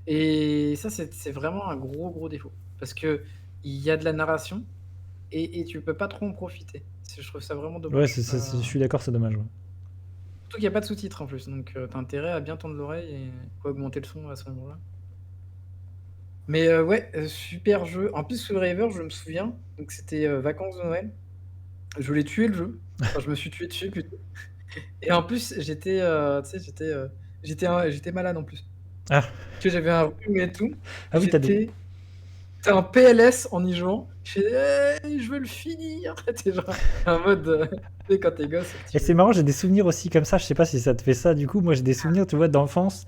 Et ça, c'est vraiment un gros défaut. Parce que il y a de la narration et tu peux pas trop en profiter. Je trouve ça vraiment dommage. Ouais, je suis d'accord, c'est dommage. Ouais. Surtout qu'il n'y a pas de sous-titres en plus. Donc, t'as intérêt à bien tendre l'oreille et augmenter le son à ce moment-là. Mais ouais, super jeu. En plus, Soul River, je me souviens, donc c'était vacances de Noël. Je voulais tuer le jeu. Enfin, je me suis tué dessus plutôt. Et en plus, j'étais, tu sais, j'étais malade en plus. Ah. Tu sais, j'avais un rhume et tout. Ah oui, J'étais en PLS en y jouant. Je veux le finir. T'es genre en mode, tu sais, quand t'es gosse. Et c'est marrant, j'ai des souvenirs aussi comme ça. Je sais pas si ça te fait ça. Du coup, moi, j'ai des souvenirs, tu vois, d'enfance,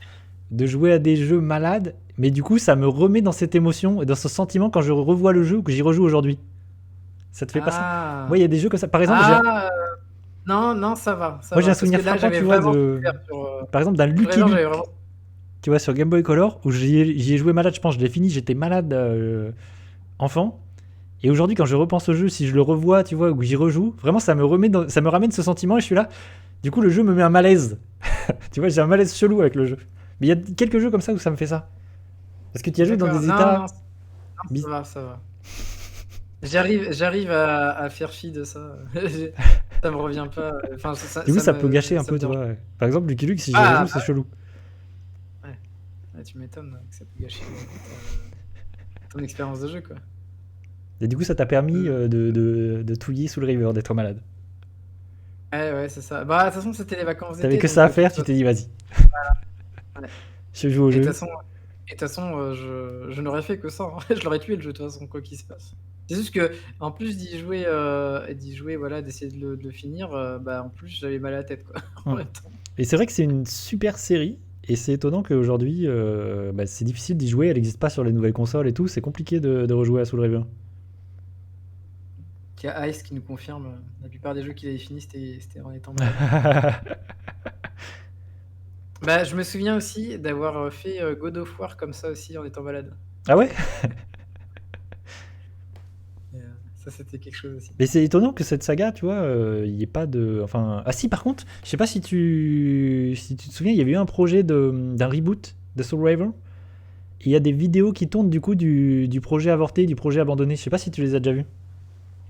de jouer à des jeux malades. Mais du coup, ça me remet dans cette émotion et dans ce sentiment quand je revois le jeu ou que j'y rejoue aujourd'hui. Ça te fait pas ça? Moi, il y a des jeux comme ça. Par exemple, non, ça va. Moi, j'ai un souvenir frappant, tu vois, par exemple, d'un Lucky Luke, tu vois, sur Game Boy Color, où j'y ai joué malade, je pense, je l'ai fini, j'étais malade enfant. Et aujourd'hui, quand je repense au jeu, si je le revois, tu vois, ou j'y rejoue, vraiment, ça me ramène ce sentiment et je suis là. Du coup, le jeu me met un malaise. Tu vois, j'ai un malaise chelou avec le jeu. Mais il y a quelques jeux comme ça où ça me fait ça. Parce que tu as joué dans des états... Non, ça va. J'arrive à faire fi de ça. Ça me revient pas. Enfin, du coup, ça peut gâcher un peu, tu vois. Par exemple, Lucky Luke, si j'y rejoue, c'est chelou. Ouais, tu m'étonnes que ça peut gâcher ton expérience de jeu, quoi. Et du coup, ça t'a permis de touiller Soul River, d'être malade. Ouais, c'est ça. Bah, de toute façon, c'était les vacances d'été. T'avais que ça à faire, tu t'es dit, vas-y. Voilà. Je joue au jeu. Et de toute façon, je n'aurais fait que ça. Hein. Je l'aurais tué le jeu, de toute façon, quoi qu'il se passe. C'est juste que, en plus d'y jouer, voilà, d'essayer de le finir, bah, en plus, j'avais mal à la tête, quoi. En même temps. Et c'est vrai que c'est une super série. Et c'est étonnant qu'aujourd'hui, c'est difficile d'y jouer. Elle n'existe pas sur les nouvelles consoles et tout. C'est compliqué de rejouer à Soul River. Il y a Ice qui nous confirme la plupart des jeux qu'il avait finis, c'était en étant malade. Bah, je me souviens aussi d'avoir fait God of War comme ça aussi en étant malade. Ah ouais? Ça, c'était quelque chose aussi. Mais c'est étonnant que cette saga, tu vois, il n'y ait pas de... Enfin... Ah si, par contre, je sais pas si tu te souviens, il y avait eu un projet d'un reboot de Soul River. Et il y a des vidéos qui tournent du coup du projet avorté, du projet abandonné. Je sais pas si tu les as déjà vues.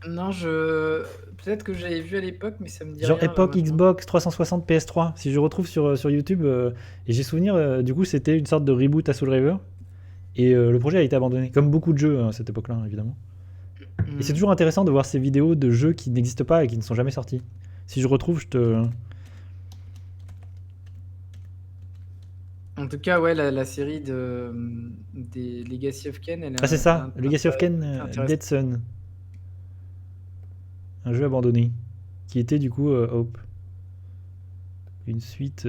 Non, peut-être que j'avais vu à l'époque, mais ça me dit Genre rien. époque Xbox 360 PS3. Si je retrouve sur YouTube, et j'ai souvenir, du coup, c'était une sorte de reboot à Soul River. Et le projet a été abandonné, comme beaucoup de jeux à cette époque-là, évidemment. Et c'est toujours intéressant de voir ces vidéos de jeux qui n'existent pas et qui ne sont jamais sortis. Si je retrouve, je te... En tout cas, ouais, la série des Legacy of Kain, elle est... Ah, c'est ça, Legacy of Kain, Dead Sun. Un jeu abandonné. Qui était du coup Hope. Une suite...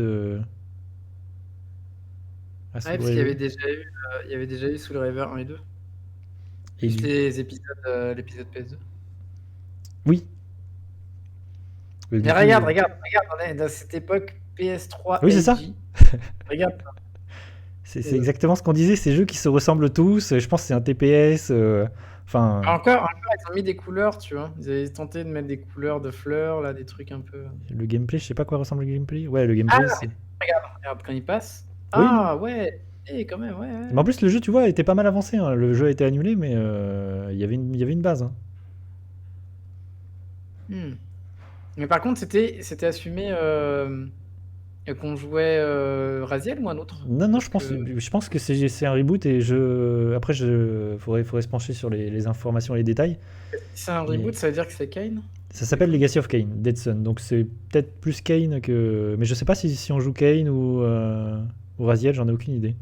parce qu'il y avait déjà eu Soul River 1 et 2. Et l'épisode PS2. Oui. Mais regarde, on est dans cette époque PS3. Oui, c'est ça. Regarde. C'est exactement ce qu'on disait, ces jeux qui se ressemblent tous. Je pense que c'est un TPS. Encore, ils ont mis des couleurs, tu vois. Ils avaient tenté de mettre des couleurs de fleurs, là, des trucs un peu. Le gameplay, je sais pas à quoi ressemble le gameplay. Ouais, le gameplay, c'est. Regarde, quand il passe. Oui, Ah ouais, et quand même, ouais, mais en ouais. plus, le jeu, tu vois, était pas mal avancé, hein. Le jeu a été annulé, mais il y avait une base, hein. Hmm. Mais par contre, c'était assumé qu'on jouait Raziel ou un autre? Non, non, Parce que je pense que c'est un reboot et après, faudrait se pencher sur les informations et les détails. si c'est un Mais reboot, ça veut dire que c'est Kane, ça du s'appelle coup? Legacy of Kain, Dead Sun. Donc c'est peut-être plus Kain que. Mais je sais pas si on joue Kain ou Raziel, j'en ai aucune idée.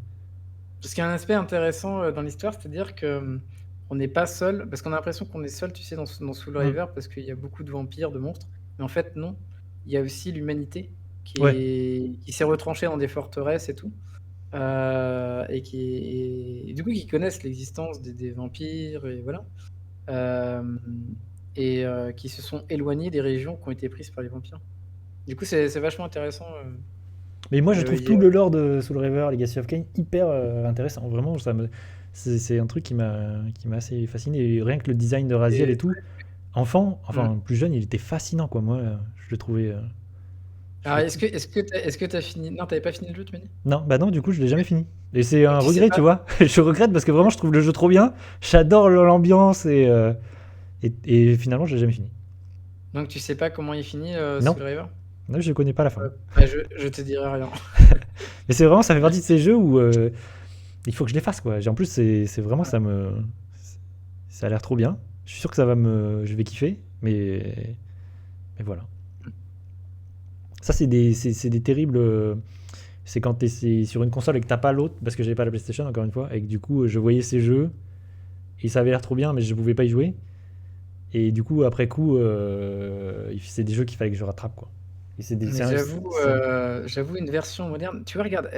Parce qu'il y a un aspect intéressant dans l'histoire, c'est-à-dire que on n'est pas seul, parce qu'on a l'impression qu'on est seul, tu sais, dans Soul Hmm. River, parce qu'il y a beaucoup de vampires, de monstres. Mais en fait, non. Il y a aussi l'humanité Ouais. qui s'est retranchée dans des forteresses et tout. Et du coup, qui connaissent l'existence des vampires, et voilà. Euh, qui se sont éloignés des régions qui ont été prises par les vampires. Du coup, c'est vachement intéressant. Mais moi, je Il trouve y tout a- le lore de Soul River, Legacy of Kain, hyper intéressant. Vraiment, c'est un truc qui m'a assez fasciné. Et rien que le design de Raziel et et- tout. Enfant, Mm. enfin plus jeune, il était fascinant, quoi. Moi, je le trouvais. Je Alors, le est-ce trou- que t'as fini? Non, t'avais pas fini le jeu, tu m'as dit? Non, bah non, du coup, je l'ai jamais fini. Et c'est Donc un tu sais regret, pas, tu vois. Je regrette parce que vraiment, je trouve le jeu trop bien. J'adore l'ambiance et finalement, je l'ai jamais fini. donc tu sais pas comment il finit Non, Soul River? non, je connais pas la fin. Bah, je te dirai rien. Mais c'est vraiment, ça fait partie de ces jeux où il faut que je les fasse, quoi. En plus, c'est vraiment, ça a l'air trop bien. Je suis sûr que je vais kiffer, mais voilà. Ça, c'est des terribles. C'est quand c'est sur une console et que t'as pas l'autre, parce que j'avais pas la PlayStation encore une fois, et que du coup, je voyais ces jeux et ça avait l'air trop bien, mais je pouvais pas y jouer. Et du coup, après coup, c'est des jeux qu'il fallait que je rattrape, quoi. Et Mais j'avoue une version moderne. Tu vois, regarde,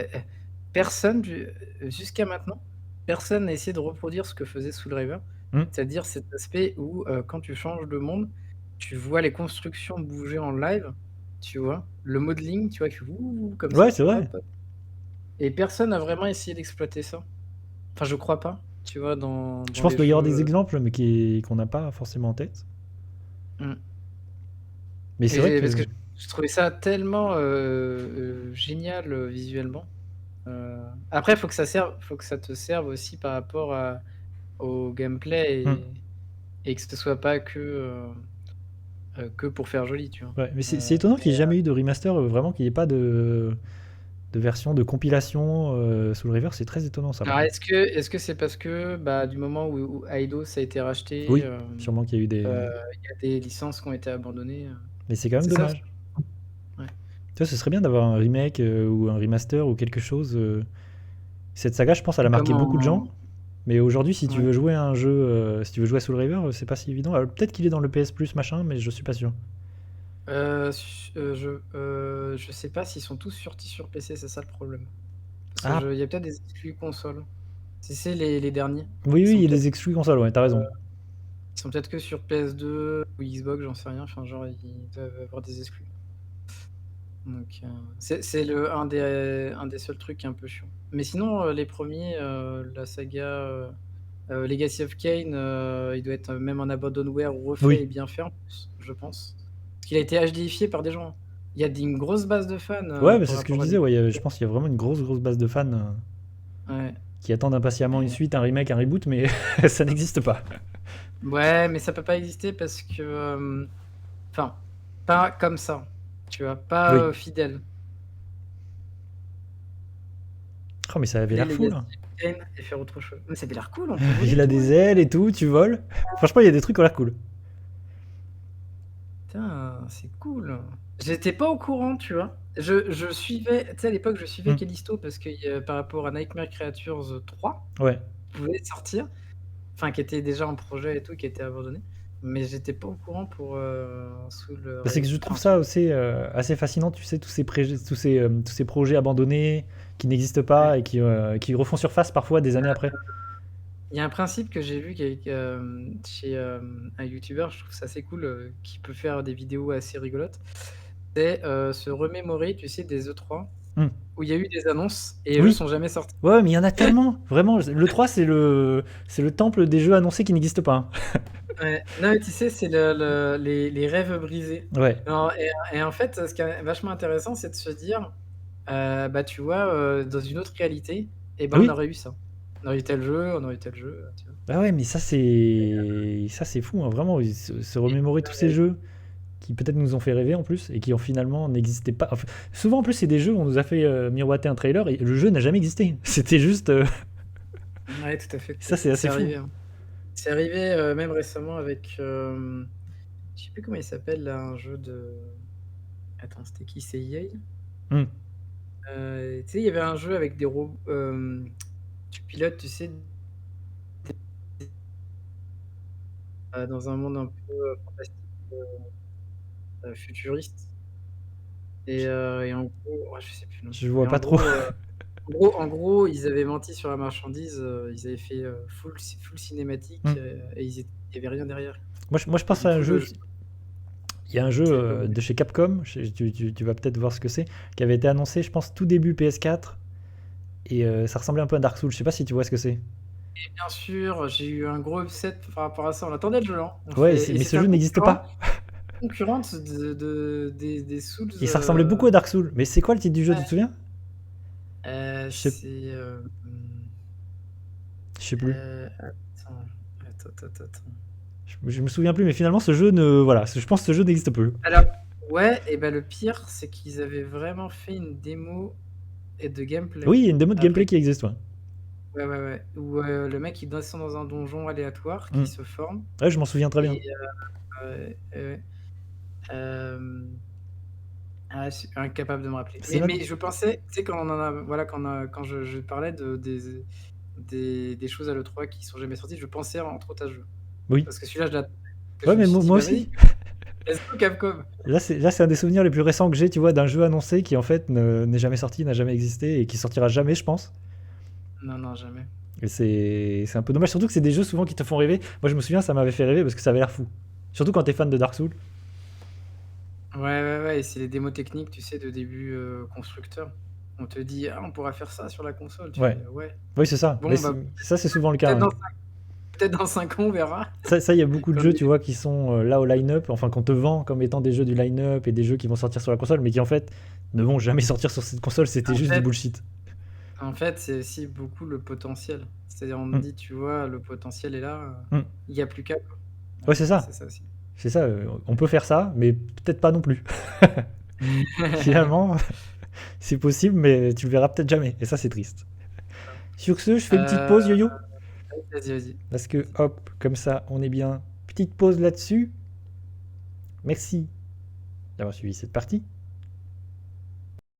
personne jusqu'à maintenant, personne n'a essayé de reproduire ce que faisait Soul River, Hmm. c'est-à-dire cet aspect où quand tu changes de monde, tu vois les constructions bouger en live, tu vois, le modeling, tu vois, qui ouh, comme Ouais, ça, c'est vrai. hop, hop. Et personne n'a vraiment essayé d'exploiter ça. Enfin, je crois pas, tu vois, Je dans pense qu'il les doit y avoir des jeux. exemples, mais qu'on n'a pas forcément en tête. Hmm. Mais c'est vrai Parce que que. je trouvais ça tellement génial visuellement. Après, faut que ça te serve aussi par rapport au gameplay Hmm. et que ce soit pas que pour faire joli, tu vois. Ouais, mais c'est étonnant qu'il n'y ait jamais eu de remaster, vraiment qu'il n'y ait pas de version de compilation Soul River. C'est très étonnant, ça, par Alors, contre. est-ce que c'est parce que bah, du moment où Eidos a été racheté, Oui, sûrement qu'il y a eu des. il y a des licences qui ont été abandonnées. Mais c'est quand même C'est ça? dommage. Ouais. Tu vois, ce serait bien d'avoir un remake ou un remaster ou quelque chose. Cette saga, je pense, elle a marqué beaucoup de gens. Comment... Mais aujourd'hui, si tu Ouais. veux jouer à un jeu, si tu veux jouer à Soul River, c'est pas si évident. Alors, peut-être qu'il est dans le PS Plus machin, mais je suis pas sûr. Je sais pas s'ils sont tous sortis sur PC, c'est ça le problème. Parce que Ah, il y a peut-être des exclus consoles. Si c'est les derniers, oui, ils oui, il sont y a peut-être des exclus console, ouais, t'as raison. que sur PS2 ou Xbox, j'en sais rien. Enfin, genre, ils doivent avoir des exclus. Donc, c'est un des seuls trucs un peu chiant. Mais sinon, les premiers, la saga Legacy of Kain, il doit être même en abandonware refait Oui. et bien fait, en plus, je pense. Parce qu'il a été HDifié par des gens. Il y a une grosse base de fans Ouais, mais par c'est ce que je rapport à disais, ouais, je pense qu'il y a vraiment une grosse, grosse base de fans Ouais. qui attendent impatiemment une suite, un remake, un reboot, mais ça n'existe pas. Ouais, mais ça peut pas exister parce que. Enfin, pas comme ça. Tu vois, pas Oui. fidèle. Oh, mais ça avait Les l'air Legacy full, hein. of Kain et faire autre chose. Mais ça avait l'air cool, on peut voler Il et a tout, des ouais. ailes et tout, tu voles. Franchement, il y a des trucs qui ont l'air cool. Putain, c'est cool. J'étais pas au courant, tu vois. Je suivais, tu sais, à l'époque, je suivais Hmm. Callisto parce que par rapport à Nightmare Creatures 3, Ouais. qui pouvait sortir, enfin, qui était déjà en projet et tout, qui était abandonné. Mais j'étais pas au courant pour Bah, c'est que je trouve ça aussi assez fascinant, tu sais, tous ces projets abandonnés qui n'existent Ouais. pas et qui refont surface parfois des années après. Il y a un principe que j'ai vu chez un YouTuber, je trouve ça assez cool, qui peut faire des vidéos assez rigolotes. C'est se remémorer, tu sais, des E3 Hmm. où il y a eu des annonces et les jeux Oui, sont jamais sortis. ouais, mais il y en a tellement, vraiment. Le 3, c'est le temple des jeux annoncés qui n'existent pas, Ouais. Non, mais tu sais, c'est les rêves brisés. hein. Ouais. Non, et en fait, ce qui est vachement intéressant, c'est de se dire, Bah, tu vois, dans une autre réalité, et Ah ben, on oui? aurait eu ça. On aurait eu tel jeu, on aurait eu tel jeu, tu vois? Ah ouais, mais ça c'est fou, hein, vraiment, se remémorer tous ces jeux qui peut-être nous ont fait rêver en plus et qui ont finalement n'existaient pas. Enfin, souvent en plus c'est des jeux où on nous a fait miroiter un trailer et le jeu n'a jamais existé. C'était juste. Ouais, tout à fait, tout à Ça c'est fait. assez C'est fou. arrivé, hein. C'est arrivé, même récemment avec, je sais plus comment il s'appelle là, un jeu de attends, c'était qui? C'est EA? Hmm. Tu sais, il y avait un jeu avec des robots, tu pilotes, tu sais, dans un monde un peu, fantastique, futuriste et en gros, ouais, je sais plus le nom, Je vois mais pas trop. en gros, ils avaient menti sur la marchandise, ils avaient fait, full cinématique, Hmm. et il y avait rien derrière. Moi je Et pense du à un coup, jeu. le jeu, Il y a un jeu il avait pas voulu. de chez Capcom, tu vas peut-être voir ce que c'est, qui avait été annoncé, je pense, tout début PS4. Et ça ressemblait un peu à Dark Souls. Je sais pas si tu vois ce que c'est. Bien sûr, j'ai eu un gros upset par rapport à ça. On attendait le jeu, hein. Ouais, Et mais ce c'était un jeu n'existe pas. concurrente des Souls, Et ça ressemblait beaucoup à Dark Souls. Mais c'est quoi le titre du jeu, tu te ouais, souviens? Je sais, c'est, je sais plus. attends. Je me souviens plus, mais finalement, ce jeu ne. Voilà, je pense que ce jeu n'existe plus. Alors, ouais, et ben le pire, c'est qu'ils avaient vraiment fait une démo et de gameplay Oui, il y a une démo de gameplay après. qui existe, ouais. Ouais, ouais, ouais. Où, le mec il descend dans un donjon aléatoire qui Hmm. se forme Ouais, je m'en souviens très bien. et ouais. Hem, je suis incapable de me rappeler. C'est Mais notre. je pensais, tu sais, quand on en a voilà, quand je parlais des choses à l'E3 qui sont jamais sorties, je pensais entre autres à ce jeu. Oui. Parce que celui-là, je l'attendais. Que Ouais, je me mais suis moi, dit: moi «Bah, aussi. vas-y, let's go Capcom!» Là, c'est un des souvenirs les plus récents que j'ai, tu vois, d'un jeu annoncé qui, en fait, n'est jamais sorti, n'a jamais existé et qui sortira jamais, je pense. Non, non, jamais. Et c'est un peu dommage, surtout que c'est des jeux souvent qui te font rêver. Moi, je me souviens, ça m'avait fait rêver parce que ça avait l'air fou. Surtout quand t'es fan de Dark Souls. Ouais, ouais, ouais, et c'est les démos techniques, tu sais, de début, constructeur. On te dit: «Ah, on pourra faire ça sur la console». Tu Ouais. fais: «Ouais, Oui, c'est ça. Mais bon, bah, ça, c'est souvent le cas, peut-être hein. dans 5 peut-être dans 5 ans, on verra». Ça, il y a beaucoup de Quand jeux, les tu vois, qui sont là au line-up, enfin, qu'on te vend comme étant des jeux du line-up et des jeux qui vont sortir sur la console, mais qui, en fait, ne vont jamais sortir sur cette console. C'était en juste du fait bullshit. En fait, c'est aussi beaucoup le potentiel. C'est-à-dire, on me Mm. dit: «Tu vois, le potentiel est là, Mm. il y a plus qu'à, quoi». Ouais, c'est C'est ça. ça aussi. C'est ça. On peut faire ça, mais peut-être pas non plus. Finalement, c'est possible, mais tu le verras peut-être jamais. Et ça, c'est triste. Sur ce, je fais une petite Heu, pause, yo-yo. vas-y, vas-y. Parce que, Vas-y. hop, comme ça, on est bien. Petite pause là-dessus. Merci d'avoir suivi cette partie.